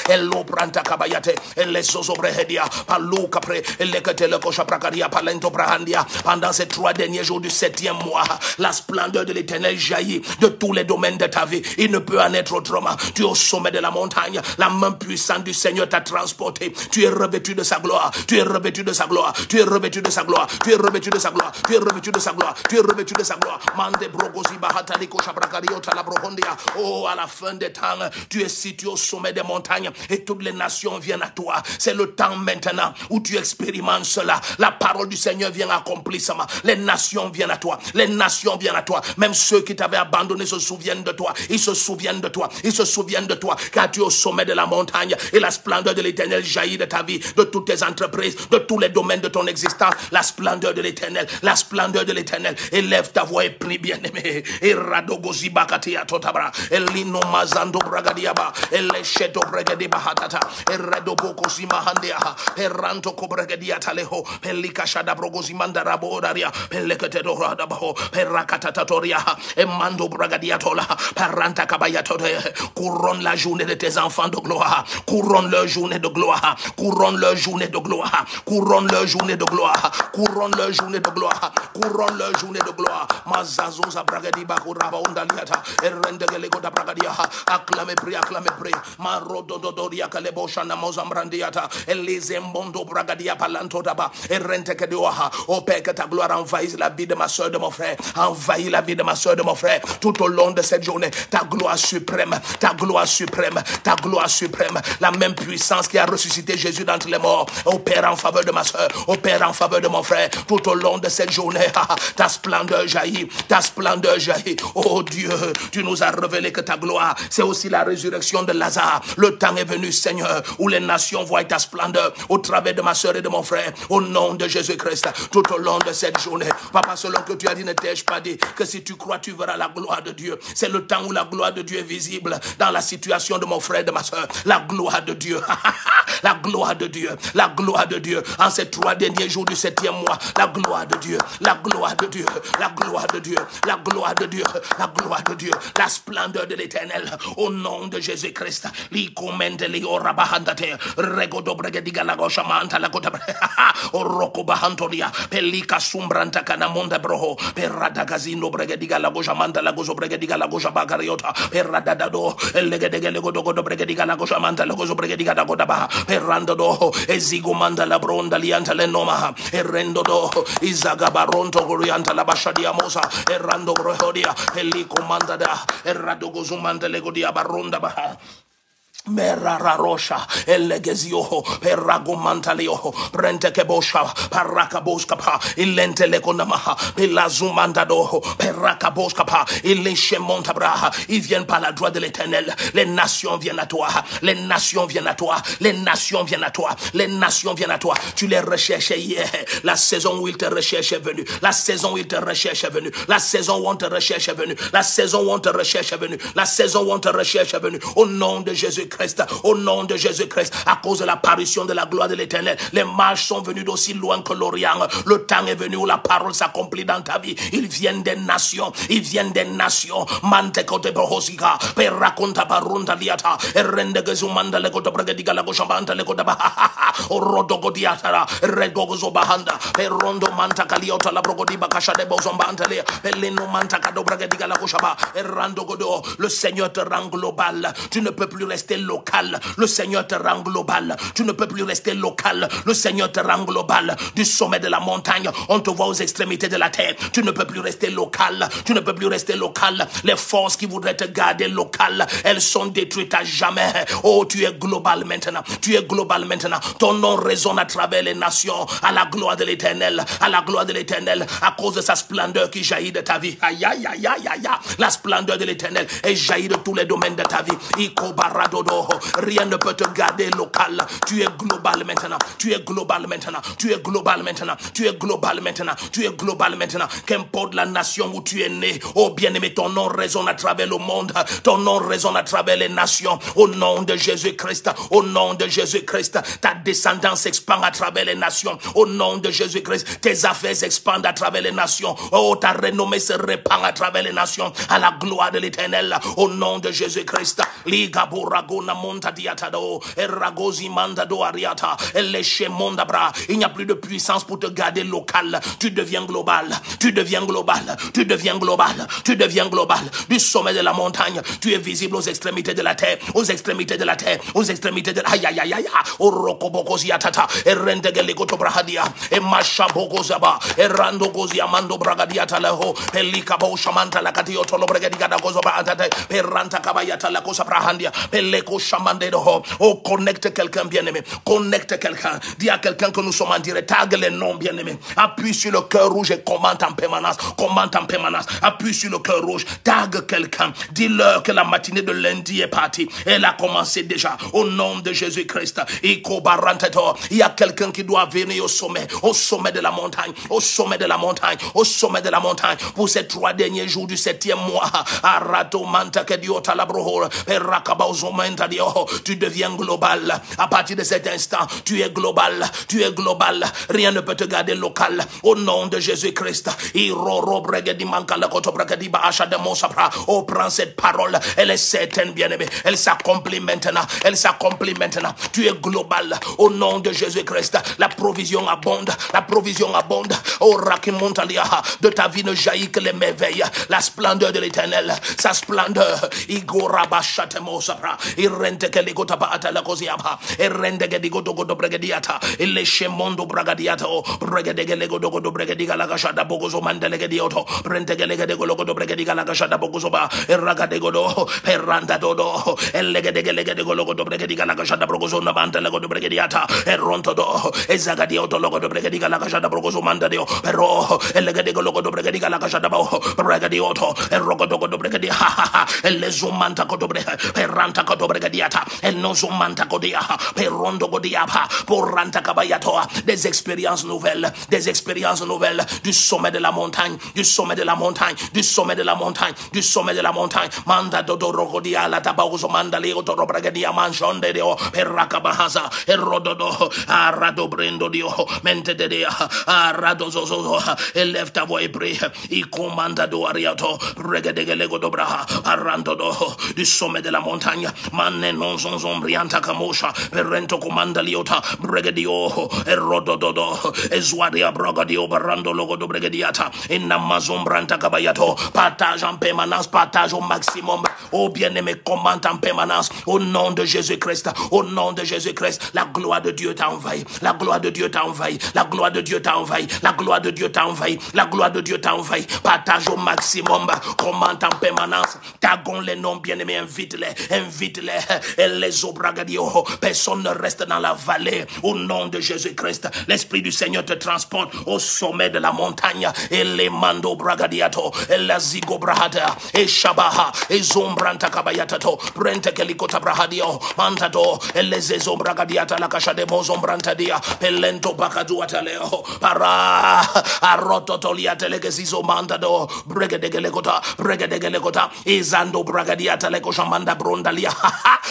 e lo pranta kabayate, e lesozo brehedia, palou capre, e lekete le kosha bragadia, palento brahandia. Pendant ces 3 derniers jours du 7e mois, la splendeur de l'Éternel jaillit de tous les domaines de ta vie. Il ne peut en être autrement. Tu es au sommet de la montagne. La main puissante du Seigneur t'a transporté. Tu es revêtu de sa gloire. Tu es revêtu de sa gloire. Tu es revêtu de sa gloire. Tu es revêtu de sa gloire. Tu es revêtu de sa gloire. Tu es revêtu de sa gloire. Mande brogozi bahataliko shabrakario talabrohondia. Oh, à la fin des temps, tu es situé au sommet des montagnes et toutes les nations viennent à toi. C'est le temps maintenant où tu expérimentes cela. La parole du Seigneur vient accomplir ça. Les nations viennent à toi. Les nations viennent à toi. Même ceux qui t'avaient abandonné se souviennent de toi. Ils se souviennent de toi. Ils se souviennent de toi, car tu es au sommet de la montagne et la splendeur de l'Éternel jaillit de ta vie, de toutes tes entreprises, de tous les domaines de ton existence. La splendeur de l'Éternel, la splendeur de l'Éternel. Élève ta voix et prie, bien-aimé. Et radogozi bakatia totabra, et lino mazando bragadiaba, et lecheto bragadi bahatata, et radobokozi mahandia, et ranto kobragadia taleho, et likashada brogozi mandarabo daria, et leketedo radabaho, et rakatatoria, et mando bragadia tola, paranta kabayatore. Couronne la journée de tes enfants de gloire. Couronne leur journée de gloire. Couronne leur journée de gloire. Couronne leur journée de gloire. Couronne leur journée de gloire. Couronne leur journée de gloire. Mazazo zabragadi bakuraba undaliata. Erendegele goda bragadia. Acclamez, prie, acclamez, prie. Marodododoria kalebo shana mozambrandiata. Elizembondo bragadia palanto daba. Erenteke deoha. Au Père, que ta gloire envahisse la vie de ma soeur, de mon frère. Envahis la vie de ma soeur, de mon frère. Tout au long de cette journée, ta gloire suprême, ta gloire suprême, ta gloire suprême, la même puissance qui a ressuscité Jésus d'entre les morts, opère en faveur de ma soeur, opère en faveur de mon frère, tout au long de cette journée. Ta splendeur jaillit, ta splendeur jaillit. Oh Dieu, tu nous as révélé que ta gloire, c'est aussi la résurrection de Lazare. Le temps est venu, Seigneur, où les nations voient ta splendeur au travers de ma soeur et de mon frère, au nom de Jésus-Christ, tout au long de cette journée. Papa, selon que tu as dit, ne t'ai-je pas dit que si tu crois, tu verras la gloire de Dieu. C'est le temps où la gloire de Dieu est visible dans la situation de mon frère et de ma soeur. La gloire de Dieu. La gloire de Dieu. La gloire de Dieu. En ces 3 derniers jours du 7e mois, la gloire de Dieu. La gloire de Dieu. La gloire de Dieu. La gloire de Dieu. La gloire de Dieu. La splendeur de l'Éternel. Au nom de Jésus-Christ. Likomende li orabahandate. Regodo bregediga la gosha manta la gota. Oroko bahantoria. Pelika sumbranta kana monda broho. Peradagazino bregediga la gosha manta la gozo bregediga la gosha bagariota. Peradadado. Elegedegele godo bregediga la gosha manta la gozo bregediga la goda ba. Perando do. Ezigo manda la bronda lianta le noma. Erendo do. Izaga baronto gorianta la bashadia mosa. Erando brohodia. Eliko manda da. Erado gozumanda le godia baronda ba. Merararosha, Elegezio, Peragomantalio, Brentekebosha, Parakaboskapa, Ilentelekonamaha, Pelazumandado, Perakaboskapa, Ilishemontabraha. Ils viennent par la droite de l'Éternel. Les nations viennent à toi. Les nations viennent à toi. Les nations viennent à toi. Les nations viennent à toi. Tu les recherchais hier. La saison où ils te recherchent est venue. La saison où ils te recherchent est venue. La saison où on te recherche est venue. La saison où on te recherche est venue. La saison où on te recherche est venue. Au nom de Jésus-Christ. Au nom de Jésus-Christ, à cause de l'apparition de la gloire de l'Éternel, les mages sont venus d'aussi loin que l'Orient. Le temps est venu où la parole s'accomplit dans ta vie. Ils viennent des nations, ils viennent des nations. Mantekote brohosika, perakonta barunta liata, erendegezumanda lekoto bregediga lagoshambanta lekoda bahaha, orodogodiatara, redogozobahanda, perondo manta kaliota la brogodi bakasha de bozombanta le, pelino manta kado bregediga lagoshaba, erandogodo. Le Seigneur te rend global. Tu ne peux plus rester local. Le Seigneur te rend global. Tu ne peux plus rester local. Le Seigneur te rend global. Du sommet de la montagne, on te voit aux extrémités de la terre. Tu ne peux plus rester local. Tu ne peux plus rester local. Les forces qui voudraient te garder local, elles sont détruites à jamais. Oh, tu es global maintenant. Tu es global maintenant. Ton nom résonne à travers les nations, à la gloire de l'Éternel, à la gloire de l'Éternel, à cause de sa splendeur qui jaillit de ta vie. Aïe, aïe, aïe, aïe, aïe. La splendeur de l'Éternel est jaillit de tous les domaines de ta vie. Rien ne peut te garder local. Tu es global maintenant. Tu es global maintenant. Tu es global maintenant. Tu es global maintenant. Tu es global maintenant. Qu'importe la nation où tu es né, oh bien-aimé, ton nom résonne à travers le monde. Ton nom résonne à travers les nations. Au nom de Jésus-Christ. Au nom de Jésus-Christ. Ta descendance s'expand à travers les nations. Au nom de Jésus-Christ. Tes affaires s'expandent à travers les nations. Oh, ta renommée se répand à travers les nations. À la gloire de l'Éternel. Au nom de Jésus-Christ. Ragona monta diatado, Ragosi mandado ariata, mondabra. Il n'y a plus de puissance pour te garder local. Tu deviens global. Tu deviens global. Tu deviens global. Tu deviens global. Du sommet de la montagne, tu es visible aux extrémités de la terre. Aux extrémités de la terre. Aux extrémités de la aïe aïe aïe aïe. O rokobokosi atata. E rendegelegoto brahadia. E mashabogozaba. E randogozi amando bragadiata leho. E likabo shamanta la katioto lo bragadiga gozoba atate. E ranta kabayata la cosa brahandia. Oh, connecte quelqu'un, bien-aimé. Connecte quelqu'un. Dis à quelqu'un que nous sommes en direct. Tag les noms, bien-aimé. Appuie sur le cœur rouge et commente en permanence. Commente en permanence. Appuie sur le cœur rouge. Tag quelqu'un. Dis-leur que la matinée de lundi est partie. Elle a commencé déjà. Au nom de Jésus-Christ. Il y a quelqu'un qui doit venir au sommet de la montagne. Au sommet de la montagne. Au sommet de la montagne. Pour ces 3 derniers jours du 7e mois. Arato manta que Dieu t'a la brohor. Tu deviens global. À partir de cet instant, tu es global. Tu es global. Rien ne peut te garder local. Au nom de Jésus-Christ. Oh, prends cette parole. Elle est certaine, bien-aimée. Elle s'accomplit maintenant. Elle s'accomplit maintenant. Tu es global. Au nom de Jésus-Christ. La provision abonde. La provision abonde. Oh, Rakimontalia. De ta vie ne jaillit que les merveilles. La splendeur de l'Éternel. Sa splendeur. Igorabashatemosapra. Irente que legota ba atala koziaba. Irende que digo dogo do bregadiata. Il shemondo bragadiata. Bregade que lego dogo do bregadiga la gashada bogozo mandele que dioto. Rente que lego dogo do bregadiga la gashada bogozo ba. Irragade godo. Perranda dodo. El lege de logo do bregadiga la gashada bogozo na banda lego do bregadiata. Erronto do. Ezagadio logo do bregadiga la gashada bogozo mandadio. Pero el lege de logo do bregadiga la gashada bo. Bregadioto. Errogo dogo do bregadia. El lezumanta ko do perranta ko do bregadiata. El nozumanta ko dia. Perrondo ko dia. Porranta kabayatoa. Des expériences nouvelles. Des expériences nouvelles. Du sommet de la montagne. Du sommet de la montagne. Du sommet de la montagne. Du sommet de la montagne. Manda dodo rogodia la tabagozo manda leo to bregadia manjonde dio. Perrakabahaza. Erododo. Arado brendo dio. Mente de dia. Arado zozo. Élève ta voix et prie. Il commanda do ariato. Bregadegelego dobraha. Arando do. Du sommet de la montagne. Manne non son zombrianta camosha. Perrento comanda liota. Bregadio. Erododo. Ezuaria brogadio. Barando logo do bregadiata. Inamazombranta cabayato. Partage en permanence. Partage au maximum. Oh bien-aimé, commente en permanence au nom de Jésus-Christ. Au nom de Jésus-Christ, la gloire de Dieu t'a envahi. La gloire de Dieu t'a envahi. La gloire de Dieu t'a envahi. La gloire de Dieu t'a envahi. La gloire de Dieu t'a envahi. Partage au maximum. Commente en permanence. Tagons les noms bien-aimés. Invite-les. Invite-les. Et les obragadio. Personne ne reste dans la vallée. Au nom de Jésus-Christ, l'Esprit du Seigneur te transporte au sommet de la montagne. Et les mando bragadiato. Et la zigo brahada. Et shabaha. Et zombranta kabayatato. Brente kelikota brahadio. Mantato. Et les ezombragadiata la cacha de mozombranta. Pelento bakaduata leo para arototoliate legezizo mandado bregedegelegota izando bragadiata leko shamanda brondalia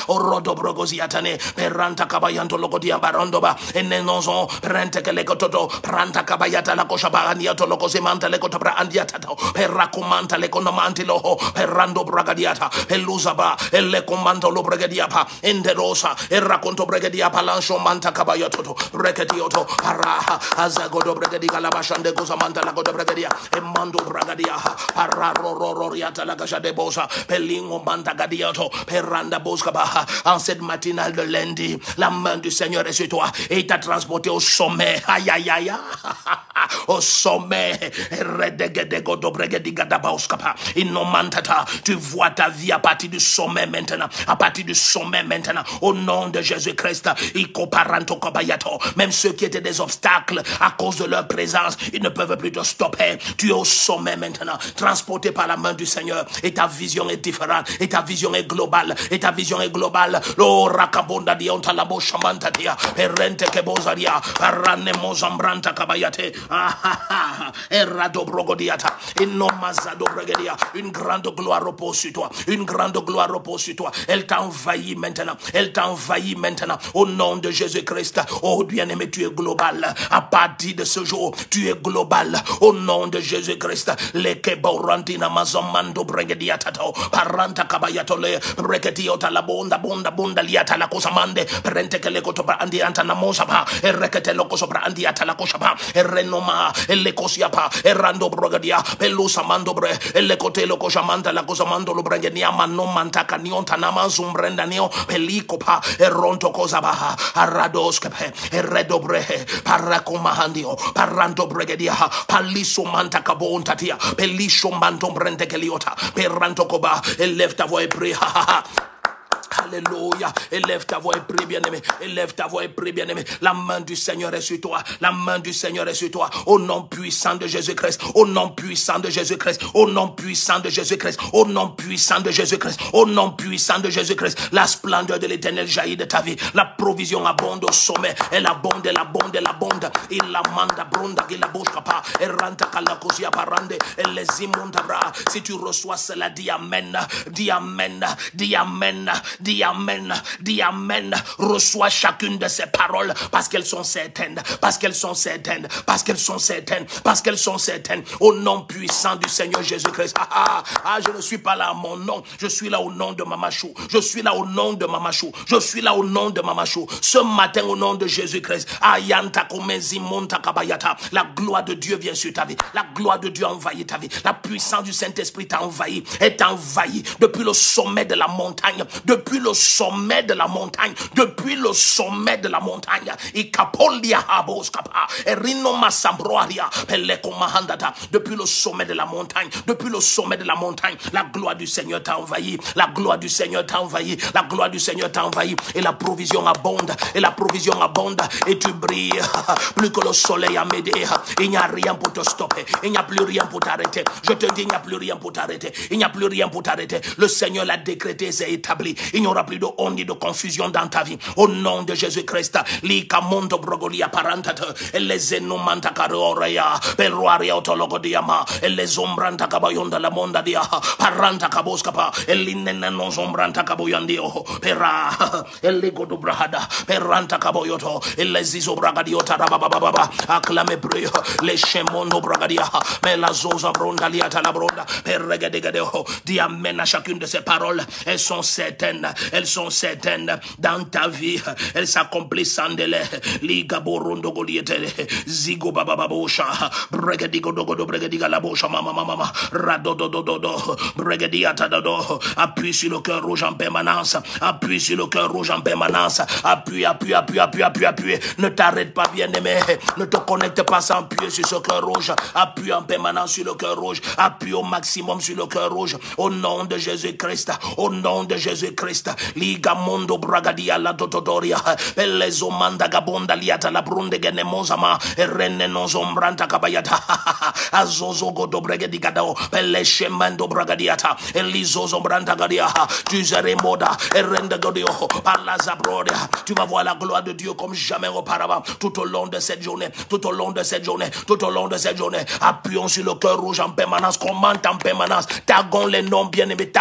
orodo brogoziatane peranta kabayanto logodia barondoba enenonzo prente kelekototo pranta kabayata la koshabania to lokozemanta lekotobra andiata perrakumanta lekonomanti loho perrando bragadiata peluzaba elekomando lo bragadiapa enderosa errakonto bragadiapa lancho manta kabayato reketioto para azagodo bregadiga la bashande gozamanta la godo bregadia emando bragadia para rororiata la gaja de bosa pelingo manta gadiato peranda boskaba en cette matinale de lundi la main du Seigneur est sur toi et t'a transporté au sommet aïe aïe aïe au sommet redegedego do bregadiga da boskaba inomantata tu vois ta vie à partir du sommet maintenant à partir du sommet maintenant au nom de Jésus-Christ ikoparanto kobayato. Même ceux qui étaient des obstacles à cause de leur présence, ils ne peuvent plus te stopper. Tu es au sommet maintenant, transporté par la main du Seigneur. Et ta vision est différente. Et ta vision est globale. Et ta vision est globale. Lo rakabonda dia ontalabo shamanta dia. Perente kebozaria. Arane mozambranta kabayate. Errado brogodiata. Inomazado bregedia. Une grande gloire repose sur toi. Une grande gloire repose sur toi. Elle t'a envahi maintenant. Elle t'a envahi maintenant. Au nom de Jésus-Christ. Oh bien-aimé, tu es global. À partir de ce jour, tu es global. Au nom de Jésus-Christ. Les keborantina mazomando bregediatato. Paranta kabayatole. Bregediota la bonda liata la cosamande. Prente che le cotoba andianta na mosapa. E rekete lo cosobra andiata la cosapa. E renoma. E le cosiapa. E rando brogedia. Pelusa mando bre. E le cote lo cosamanta la cosamando lo bregenia. Ma non mantaka nionta namazumbrenda nio. Pelicopa. E ronto cosabaha. Arradoskepe. E redobre. Paracomahandio. Paranto bregedia. Paliso manta cabontatia. Pelisho manto brente keliota. Peranto coba. Élève ta voix et prie. Alléluia. Élève ta voix et prie, bien-aimé. Élève ta voix et prie, bien-aimé. La main du Seigneur est sur toi. La main du Seigneur est sur toi. Au nom puissant de Jésus-Christ. Au nom puissant de Jésus-Christ. Au nom puissant de Jésus-Christ. Au nom puissant de Jésus-Christ. Au nom puissant de Jésus-Christ. La splendeur de l'Éternel jaillit de ta vie. La provision abonde au sommet. Elle abonde, elle abonde, elle abonde. Il la manda bronda, il la bouche pas. Elle renta kalakosia parande. Elle les imondabra. Si tu reçois cela, dis amen. Dis amen. Dis amen. Dis amen, dis amen. Reçois chacune de ces paroles parce qu'elles sont certaines, parce qu'elles sont certaines, parce qu'elles sont certaines, parce qu'elles sont certaines. Au nom puissant du Seigneur Jésus-Christ. Je ne suis pas là à mon nom, je suis là au nom de Mamachou. Je suis là au nom de Mamachou. Je suis là au nom de Mamachou. Ce matin au nom de Jésus-Christ. La gloire de Dieu vient sur ta vie. La gloire de Dieu envahit ta vie. La puissance du Saint-Esprit t'a envahi. Est envahi depuis le sommet de la montagne. Depuis le sommet de la montagne, depuis le sommet de la montagne, depuis le sommet de la montagne, depuis le sommet de la montagne, la gloire du Seigneur t'a envahi, la gloire du Seigneur t'a envahi, la gloire du Seigneur t'a envahi, et la provision abonde, et tu brilles plus que le soleil à m'aider. Il n'y a rien pour te stopper, il n'y a plus rien pour t'arrêter. Je te dis, il n'y a plus rien pour t'arrêter, il n'y a plus rien pour t'arrêter. Le Seigneur l'a décrété, c'est établi. Il n'y aura plus de honte ni de confusion dans ta vie. Au nom de Jésus-Christ, lika mondo brogolia parantate, les enumanta carorea, peruaria otologodiama, les ombranta cabayonda la monda dia, paranta caboscapa, l'innena non sombranta caboyandio, pera, l'ego do brahada, peranta caboyoto, les isobragadiota rabababa, acclame prie, les chemondo bragadia, mais la zosa brondalia talabronda, perregadegado, dis amen à chacune de ces paroles, elles sont certaines. elles sont certaines dans ta vie, elles s'accomplissent sans délai. Liga borondo goliete, zigo babababosha, bregadigo dogodo bregadiga la bosha mama, radodododo, bregadiata dodo, appuie sur le cœur rouge en permanence, appuie sur le cœur rouge en permanence, appuie. Ne t'arrête pas, bien-aimé, ne te connecte pas sans appuyer sur ce cœur rouge, appuie en permanence sur le cœur rouge, appuie au maximum sur le cœur rouge, au nom de Jésus-Christ, au nom de Jésus-Christ. Liga mondo bragadia la dododoria, pelezo manda gabonda liata la brunde genemozama, renne non zombranta kabayata, azozo godo bregedigado, peleshe mando bragadiata, elizo zombranta gadia, tu serais moda, rende godio, par la zabrodia, tu vas voir la gloire de Dieu comme jamais auparavant, tout au long de cette journée, tout au long de cette journée, tout au long de cette journée. Appuyons sur le cœur rouge en permanence, commente en permanence, tagons les noms bien-aimés,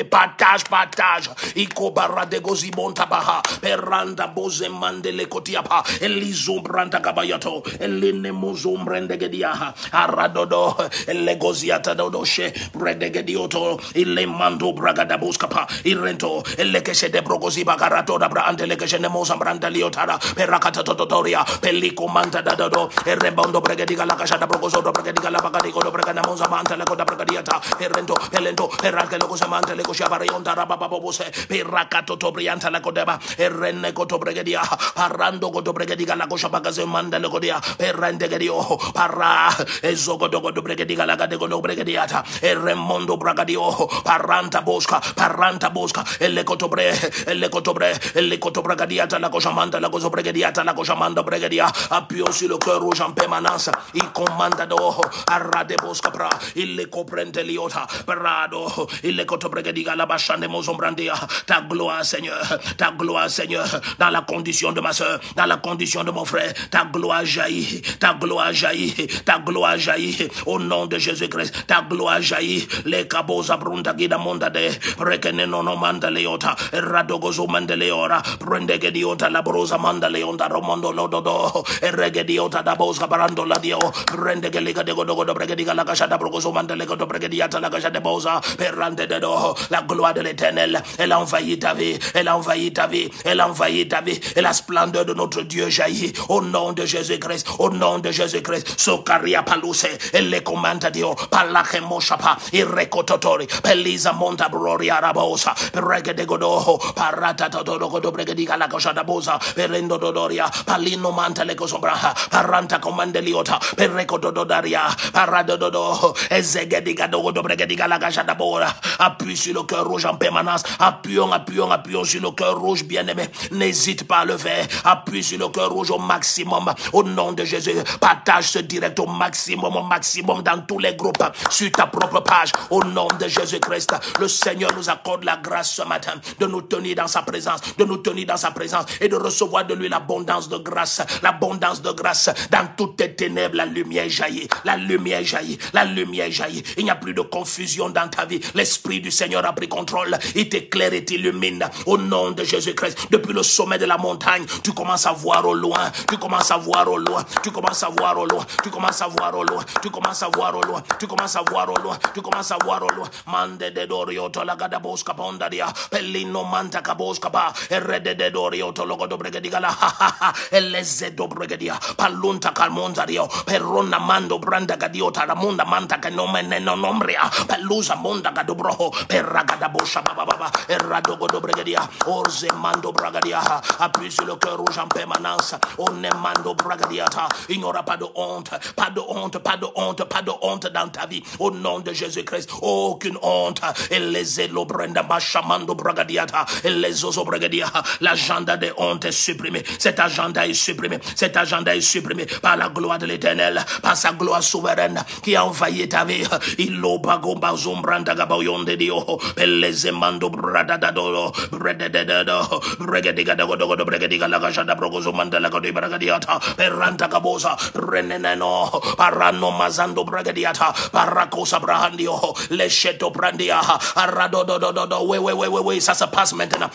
partage. Iko barra de gozi montabaha, peranda boze mandele kotiapa, elizo branda kabayato, eline mozum brendegediaha, aradodo, elegoziata dodoshe, brendegedioto, ile mando bragada buskapa, irento, elekeshe de brogozi bagarato da brandelekeshe nemosa brandaliotara, perakata tototoria, pelico manta dadodo, errebondo bregediga la casha da brogozo do bregediga la bagadigo do bregana moza manta la coda bregadiata, errento, elento, peralke lo cosa manta le coscia barionda rabababose, perakato tobrianta la codeba, errenne coto bregedia, parando coto bregediga la coscia bagaze manda le codia, perrendegedio, parra, ezogo do bregediga la gadego do bregediata, erremondo bragadio, paranta bosca, elle cotobre, bragadiata la coscia manda la cosa bregediata, la coscia manda bregedia, appuyons sur le cœur rouge en permanence, il commanda do, arrade bosca pra, il le coprende liota, parado, il le cotobregediga la bachande mozombrandia, ta gloire Seigneur, dans la condition de ma soeur, dans la condition de mon frère, ta gloire jaillit, au nom de Jésus-Christ, ta gloire jaillit, les cabos abrunda gida monda de, rekene nono manda leota, radogozo manda leora, prendegediota la brosa manda leonda romondo lododo, regediota da bosca barando la dio, prendegeliga de godogo bregediga la casha da brogozo manda lego do bregediata la casha de bosa, perrande de do, la gloire de l'Éternel, elle a envahi ta vie, et la splendeur de notre Dieu jaillit, au nom de Jésus-Christ, Socaria paluse, elle les commande Dio, palachemo chapa, irrecototori, pelisa monta broria rabosa, regedegodo, parata todo bregediga la cosa da bosa, perendo dodoria, palino manta le cosombra, paranta comandeliota, perrecododaria, paradodo, ezegediga do bregediga la casa da bora, appuie sur le cœur rouge en permanence, appuyons sur le cœur rouge, bien-aimé, n'hésite pas à le faire, appuie sur le cœur rouge au maximum, au nom de Jésus, partage ce direct au maximum dans tous les groupes, sur ta propre page, au nom de Jésus-Christ. Le Seigneur nous accorde la grâce ce matin de nous tenir dans sa présence, et de recevoir de lui l'abondance de grâce, dans toutes tes ténèbres, la lumière jaillit, il n'y a plus de confusion dans ta vie, l'Esprit du Seigneur a pris contrôle, il t'éclaire et t'illumine, au nom de Jésus-Christ. Depuis le sommet de la montagne, tu commences à voir au loin, mande de dorioto la gada bosca pondaria, pellino manta cabosca ba, erede de dorioto logo do bregedigala, eleze do bregedia, palunta calmonzario, perrona mando branda gadiota, la munda manta canomene nombria, pelusa monda gadobroho, perragada bosha baba, erradogo do bregedia, orze mando bragadia, appuie sur le cœur rouge en permanence, on est mando bragadiata, il n'y aura pas de honte dans ta vie, au nom de Jésus-Christ, aucune honte, et les élo brenda machamando bragadiata, et les oso bragadia, l'agenda de honte est supprimé, cet agenda est supprimé par la gloire de l'Éternel, par sa gloire souveraine qui a envahi ta vie, il bagomba zombranda gabayon de dio, les mando bradadado, brededado, bregadiga dogo bregadiga la gajada brogozo mandala godi bragadiata, perranta gabosa, reneneno, parano mazando bragadiata, paracosa brahandio, lecheto brandia, aradodododo, oui, ça se passe maintenant,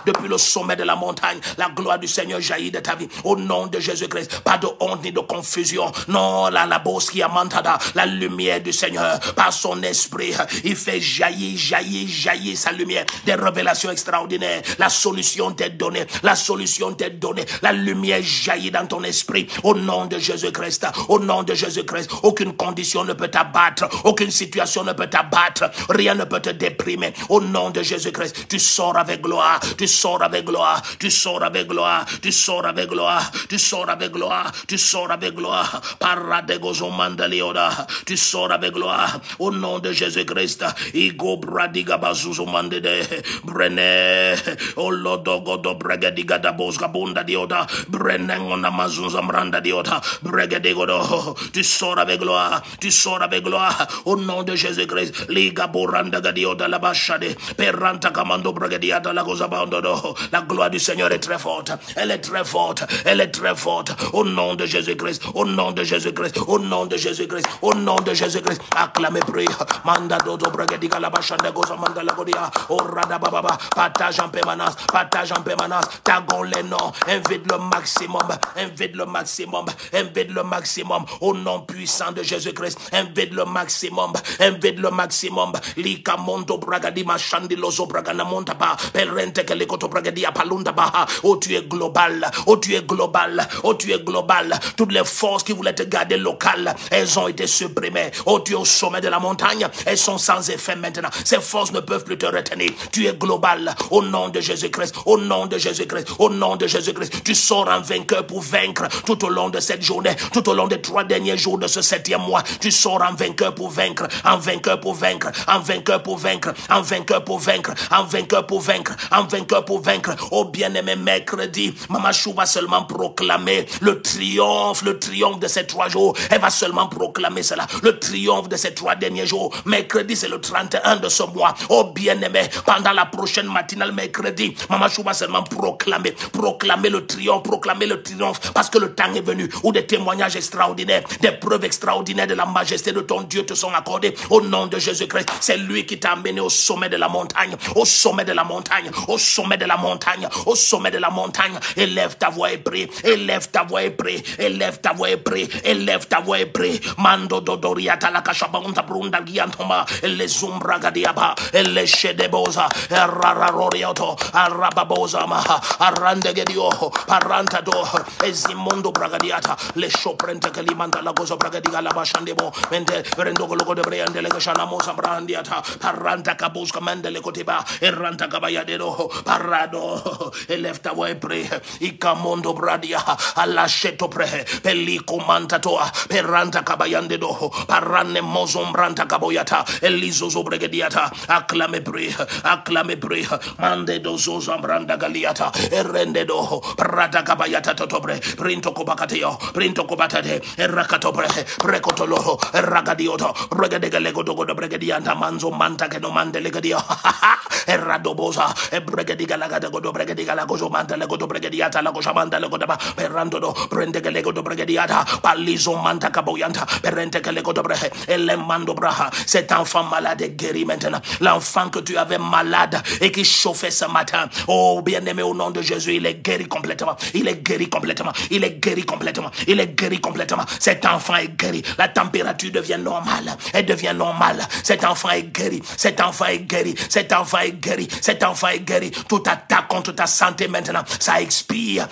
depuis le sommet de la montagne, la gloire du Seigneur jaillit de ta vie, au nom de Jésus-Christ, pas de honte ni de confusion, non, la bose qui amantada, la lumière du Seigneur, par son esprit, il fait jaillir sa lumière, des révélations extraordinaires. La solution t'est donnée, la solution t'est donnée, la lumière jaillit dans ton esprit, au nom de Jésus-Christ, au nom de Jésus-Christ. Aucune condition ne peut t'abattre, aucune situation ne peut t'abattre, rien ne peut te déprimer, au nom de Jésus-Christ. Tu sors avec gloire, tu sors avec gloire, tu sors avec gloire, tu sors avec gloire, tu sors avec gloire, tu sors avec gloire, Paradegozo Mandalioda, tu sors avec gloire, au nom de Jésus-Christ. Igo Bradiga Bazuzo Mandede, Brene, Olodogodo Bregadiga da Bosca Bunda Dioda, Brenengona Mazunza Mranda Dioda, Bregadegodo, tu sors avec gloire, tu sors avec gloire, au nom de Jésus-Christ. Liga Boranda Gadioda la Bachade, Peranta Camando Bregadiata la Gozabando. La gloire du Seigneur est très forte, elle est très forte, elle est très forte, au nom de Jésus-Christ, au nom de Jésus-Christ, au nom de Jésus-Christ, au nom de Jésus-Christ. Acclamez, priez. Manda dodo Bregadiga la Bachande Gozamanda la Godia, Orada Baba, partage en permanence, partage en permanence. Tagons les noms, invite le maximum, invite le maximum, invite le maximum, au nom puissant de Jésus-Christ, invite le maximum, invite le maximum. Lika Mondo Bragadi Machandi Lozo Bragana Montaba, Perente Kelekoto Bragadia Palunda Baha. Oh, tu es global, oh, tu es global, oh, tu es global. Toutes les forces qui voulaient te garder local, elles ont été supprimées. Oh, tu es au sommet de la montagne, elles sont sans effet maintenant. Ces forces ne peuvent plus te retenir. Tu es global, au nom de Jésus-Christ, au nom de Jésus-Christ, au nom de Jésus-Christ. Tu sors en vainqueur pour vaincre tout au long de cette journée, tout au long des 3 derniers jours de ce 7e mois. Tu sors en vainqueur pour vaincre, en vainqueur pour vaincre, en vainqueur pour vaincre, en vainqueur pour vaincre, en vainqueur pour vaincre, en vainqueur pour vaincre. Oh bien-aimé, mercredi, Mama Chou va seulement proclamer le triomphe de ces 3 jours. Elle va seulement proclamer cela, le triomphe de ces 3 derniers jours. Mercredi, c'est le 31 de ce mois. Oh bien-aimé, pendant la prochaine matinale mercredi, Mama Chou va seulement proclamer le triomphe, parce que le temps est venu où des témoignages extraordinaires, des preuves extraordinaires de la majesté de ton Dieu te sont accordés, au nom de Jésus-Christ. C'est lui qui t'a amené au sommet de la montagne, au sommet de la montagne, au sommet de la montagne, au sommet de la montagne. Élève ta voix et prie, élève ta voix et prie, élève ta voix et prie, élève ta voix et prie. Mando dodoriata la kashabonta brunda giantoma, les zumbra gadiaba, les shedebosa, rararorioto, arababosa maha, arandegedio, parantado, ezimondo bragadiata, les choprente kalimanda la gozo bragadiga la bashandebo, mente rendogo logo de breande le gashanamo sabrandiata, paranta kabus kamandele kotiba, erranta kabayadero, parado, élève ta voix et prie, ikamondo bradia, alacheto pre, pellico mantatoa, peranta kabayandedo, parane mozombranta kaboyata, elizo zobregadiata, acclame prie, mande dozo zambranda galiata, erendedo, prata kabayata totobre, printo kobakateo, printo kobatate, erakatobre, prekotolo, ragadioto, bregadegalego dogo de bregadianta manzo manta que no mande legadio, eradobosa, bregadigalago do bregadigalago manta lego do bregadiata, la goshamanda lego da perrandodo, prendegalego do bregadiata, palizo manta kaboyanta, perente galego do brehe, elemando braha, cet enfant malade est guéri maintenant. L'enfant que tu avais malade et qui chauffait ce matin, oh bien-aimé, au nom de Jésus, il est guéri complètement, il est guéri complètement, il est guéri complètement, il est guéri complètement. Cet enfant est guéri, la température devient normale, elle devient normale. Cet enfant est guéri, cet enfant est guéri, cet enfant est guéri, cet enfant est guéri. Tout attaque contre ta santé maintenant, ça expire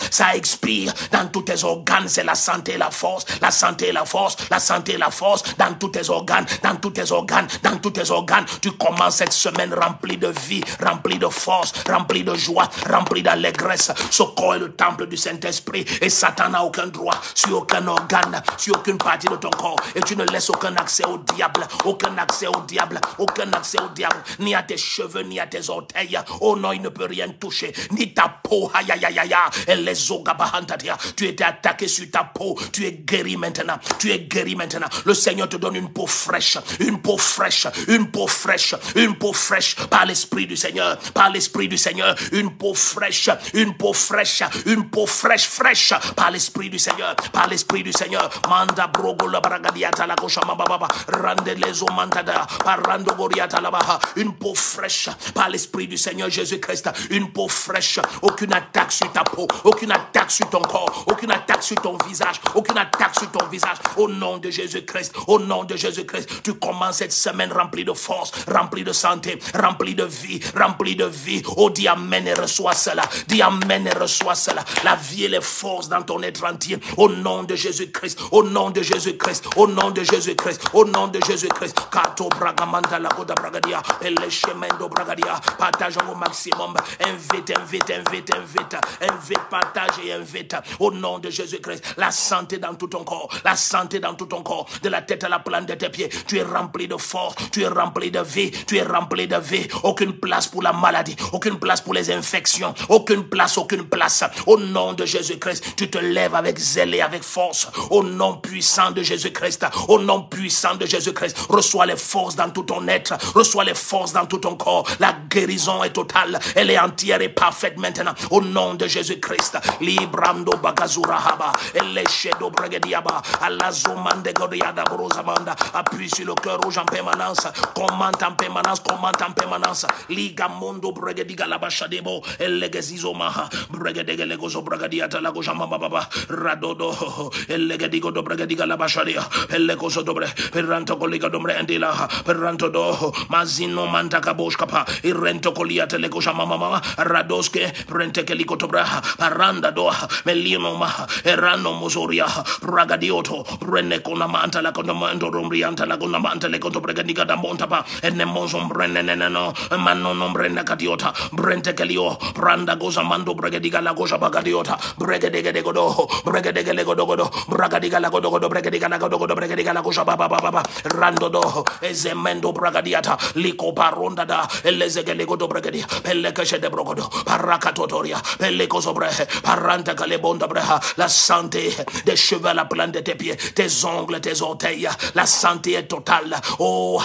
dans tous tes organes. C'est la santé et la force, la santé et la force, la santé et la force dans tous tes organes, dans tous tes organes, dans tous tes organes. Tu commences cette semaine remplie de vie, remplie de force, remplie de joie, remplie d'allégresse. Ce corps est le temple du Saint-Esprit et Satan n'a aucun droit sur aucun organe, sur aucune partie de ton corps, et tu ne laisses aucun accès au diable, aucun accès au diable, aucun accès au diable, ni à tes cheveux, ni à tes orteils. Oh non, il ne peut rien toucher, ni ta peau. Aïe aïe aïe aïe, et les ogabahantatia. Tu étais attaqué sur ta peau, tu es guéri maintenant, tu es guéri maintenant. Le Seigneur te donne une peau fraîche, une peau fraîche, une peau fraîche, une peau fraîche, par l'Esprit du Seigneur, par l'Esprit du Seigneur, une peau fraîche, une peau fraîche, une peau fraîche, fraîche, par l'Esprit du Seigneur, par l'Esprit du Seigneur. Manda brogo la bragadiata la gauche mababa, rande les omantada, parando goriata la baha, une peau fraîche, par l'Esprit du Seigneur Jésus-Christ, une peau fraîche, aucune attaque sur ta peau, aucune attaque sur ton corps, aucune attaque sur ton visage, aucune attaque sur ton visage, au nom de Jésus-Christ, au nom de Jésus-Christ. Tu commences cette semaine remplie de force, remplie de santé, rempli de vie, rempli de vie. Oh, dis amen et reçois cela. Dis amen et reçois cela. La vie et les forces dans ton être entier. Au nom de Jésus-Christ, au nom de Jésus-Christ, au nom de Jésus-Christ, au nom de Jésus-Christ. Kato bragamanda la koda bragadia, et les chemins de bragadia. Partageons au maximum. Invite, invite, invite, invite, invite, partage et invite. Au nom de Jésus-Christ, la santé dans tout ton corps, la santé dans tout ton corps, de la tête à la plante de tes pieds. Tu es rempli de force, tu es rempli de vie, tu es rempli de vie. Aucune place pour la maladie, aucune place pour les infections, aucune place, aucune place. Au nom de Jésus-Christ, tu te lèves avec zèle et avec force. Au nom puissant de Jésus-Christ, au nom puissant de Jésus-Christ, reçois les forces dans tout ton être, reçois les forces dans tout ton corps. La guérison est totale, elle est entière et parfaite maintenant. Au nom de Jésus-Christ, Librando Bagazura Haba, Eleshedo Bragadiaba, Alazomande Goriada Brozamanda, appuie sur le cœur rouge en permanence, commente en permanence, commente en permanence. Liga Mondo Bragadiga Labashadebo, Elegazizoma, Bragadegozo Bragadiata Lagojama Baba, Radodo, Elegadigo do Bragadiga Labashadia, Elegozo Dobre, Perranto Coliga Dombre Andila, Perranto do, Mazino Mantakaboshkapa, Irrento Coliata Legojama Mama, Radoske, Prentekelicoto Paranda doha, Melinoma, Erano Mosoria, Bragadioto, Brenecona Manta la Condomando Rombrianta la Gonamanta le Conto Breganiga da Montapa, and Nemonson Breneneno, Manon Brenda Cadiota, Brentekelio, Branda Gozamando Bregadiga la Goja Bagadiota, Bregadega de Godo, Bregadega Legodogodo, Bragadiga la Godogodo, Bregadiga la Godogodo, Bregadiga la Goja Baba, Randodo, Ezemendo Bragadiata, Lico Paronda da, Elezegelegodo Bregadia, Pellecashe de Brogodo, Paracatotoria, la santé des cheveux à la plante de tes pieds, tes ongles, tes orteils, la santé est totale. Oh,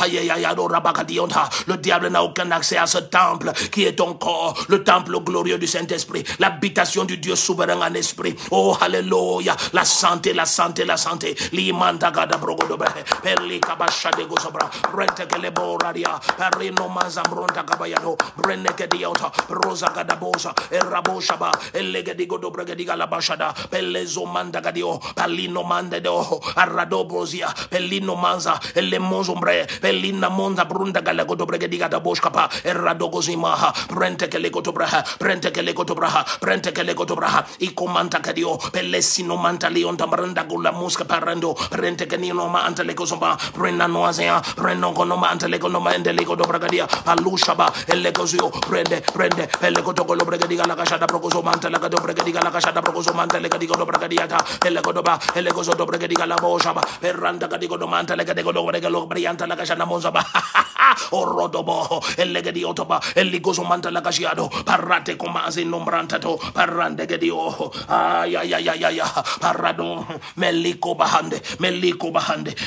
le diable n'a aucun accès à ce temple qui est ton corps, le temple glorieux du Saint-Esprit, l'habitation du Dieu souverain en esprit. Oh, alléluia, la santé, la santé, la santé. L'imanda gada brogodobre, pelika bashade gozobra, brente keleboradia, perino mazambronta kabayado, brenneke diota, rosa gada bosa, Raboshaba, Elegadigo do Bragadiga la Bashada, Pelezo Mandagadio, Palino Mandedo, Arradobrozia, Pelino Manza, Elemozombre, Pelina Monza Brunda Galago do Bragadiga da Boshkapa, Erradogozima, Prente Kelegotobraha, Prente Kelegotobraha, Prente Kelegotobraha, Icomanta Cadio, Pelesino Mantalion Tambranda Gula Musca Parando, Prente Canino Mantalecosoma, Prena Noazea, Prenogonoma Antalegonoma and Delego do Bragadia, Palushaba, Elegozio, Prende, Pelegotogolo Bragadiga la Cachada Procoso Mantalaga do Bragadiga la Cachada Procoso Mantalegadigo do Bragadiata, Elegodoba, Elegozo do Bragadiga la Boshaba, Perranda Gadigo do Mantalegadigo do Regalo Brianta la Cachana Monzaba, Orodobo, Elegediotoba, Eligozo Mantalagagiado, Parate Comazi Nombrantato, Parande Gedio, Ayayayaya, Parado, Meliko Bahande,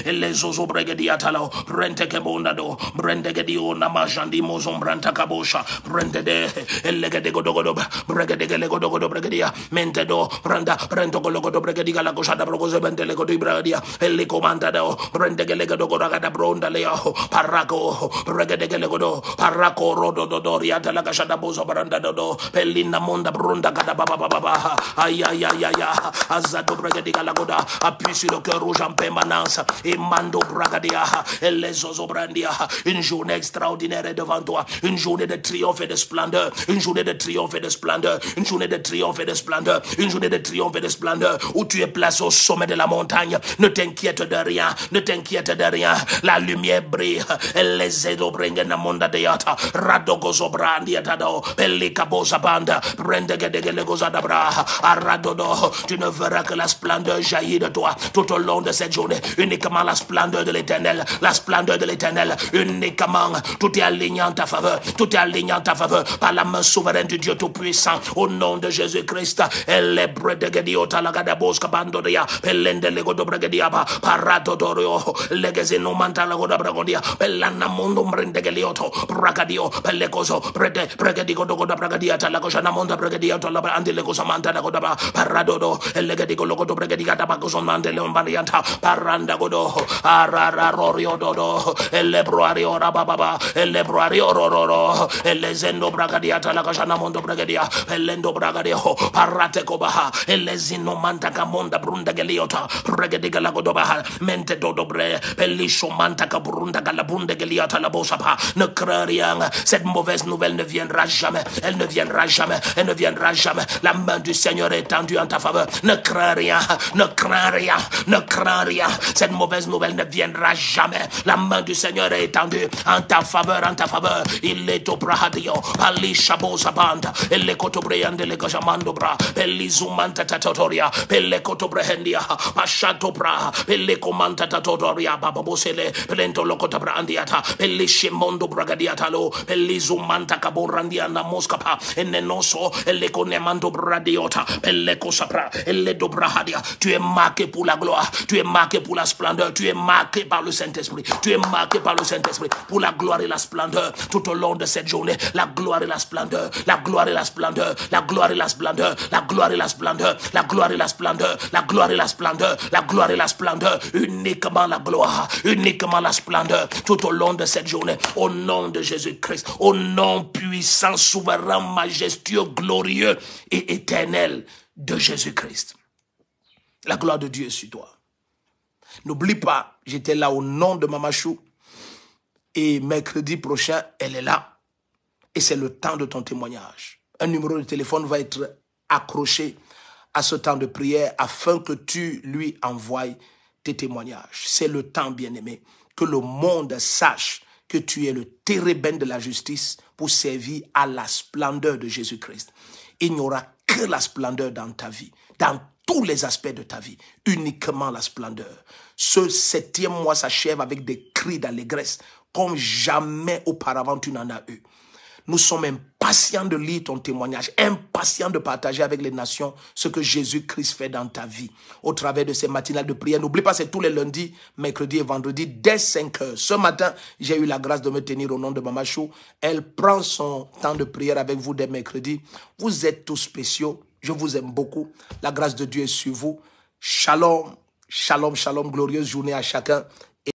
Elezozo Bragadiatalo, Brente Kebondado, Brende Gedio Namajandi Mozombranta Kabosha, Brende de Elegedegodogodo, Bregadegodogodo Bregadia, Mentedo, Branda, Brentogologodo Bregadiga la Coshada Progoze Bentelego di Bradia, Elicomandado, Brendegelegado Bronda Leo, Paraco, Bregadegelegodo, Paraco Rodo Doria, la Cachada Bozo Branda Dodo, Pellina Monda Brunda Gada Baba, Ayayaya, Azado Bregadiga la Goda, appuie sur le cœur rouge en permanence, et Mando Bragadia, Elezozo Brandia, une journée extraordinaire est devant toi, une journée de triomphe et de splendeur, une journée de triomphe et de splendeur, une journée de triomphe et de splendeur, une journée de triomphe et de splendeur, où tu es placé au sommet de la montagne. Ne t'inquiète de rien, ne t'inquiète de rien. La lumière brille, les aides bringen na monda deata, radogozo brandi atado, pelikabosa banda, brendegedeglegozadabra, aradodo. Tu ne verras que la splendeur jaillit de toi tout au long de cette journée, uniquement la splendeur de l'Éternel, la splendeur de l'Éternel, uniquement. Tout est aligné en ta faveur, tout est aligné en ta faveur par la main souveraine du Dieu Tout-Puissant, au nom de Jésus-Christ. Elle est bredegediota la gadaboska bandoria, pelende lego do bregediaba, paradodorio, legezeno mantala goda bragodia, pelana mundo mrendegelioto, bragadio, pelecoso, pregedigo do goda bragadiata, la gosana monta bregediata, la andilego samanta la goda paradodo, legedigo logo do bregediga tabacoso mandeleon barianta, paranda godo, ararorio dodo, elebroario rababa, elebroario rororo, elezendo bragadiata, la gosana mondo bregadia, pelendo bragadio, parate kobaha, elezino mantaka monda brunda geliota, regediga lagodobaha, mente dodobre, pelisho mantaka brunda galabunde geliata la bosapa, ne crains rien. Cette mauvaise nouvelle ne viendra jamais. Elle ne viendra jamais. Elle ne viendra jamais. La main du Seigneur est tendue en ta faveur. Ne crains rien. Ne crains rien. Ne crains rien. Cette mauvaise nouvelle ne viendra jamais. La main du Seigneur est étendue en ta faveur, en ta faveur. Il est au brahadio, ali shabo sabanda, elle kotobriande le gajamando bra, elle zumanta tatoria, elle kotobrehendia, pashato bra, elle comanta tatoria, babosele, plento lokota brandiata, elle shimondo bragadiatalo, elle zumanta caborandiana moscapa, enne noso, elle conemando bradiota, elle kosapra, elle dobrahadia. Tu es marqué pour la gloire, tu es marqué pour la splendeur, tu es marqué par le Saint-Esprit, tu es marqué par le Saint-Esprit pour la gloire et la splendeur tout au long de cette journée. La gloire et la splendeur, la gloire et la splendeur, la gloire et la splendeur, la gloire et la splendeur, la gloire et la splendeur, la gloire et la splendeur, la gloire et la splendeur, uniquement la gloire, uniquement la splendeur tout au long de cette journée. Au nom de Jésus-Christ, au nom puissant, souverain, majestueux, glorieux et éternel de Jésus-Christ. La gloire de Dieu est sur toi. N'oublie pas, j'étais là au nom de Mama Chou. Et mercredi prochain, elle est là. Et c'est le temps de ton témoignage. Un numéro de téléphone va être accroché à ce temps de prière afin que tu lui envoies tes témoignages. C'est le temps, bien-aimé, que le monde sache que tu es le térébin de la justice pour servir à la splendeur de Jésus-Christ. Il n'y aura que la splendeur dans ta vie, dans tous les aspects de ta vie, uniquement la splendeur. Ce 7e mois s'achève avec des cris d'allégresse comme jamais auparavant tu n'en as eu. Nous sommes impatients de lire ton témoignage, impatients de partager avec les nations ce que Jésus-Christ fait dans ta vie. Au travers de ces matinales de prière, n'oublie pas, c'est tous les lundis, mercredis et vendredis, dès 5 heures. Ce matin, j'ai eu la grâce de me tenir au nom de Mama Chou. Elle prend son temps de prière avec vous dès mercredi. Vous êtes tous spéciaux. Je vous aime beaucoup. La grâce de Dieu est sur vous. Shalom, shalom, shalom. Glorieuse journée à chacun.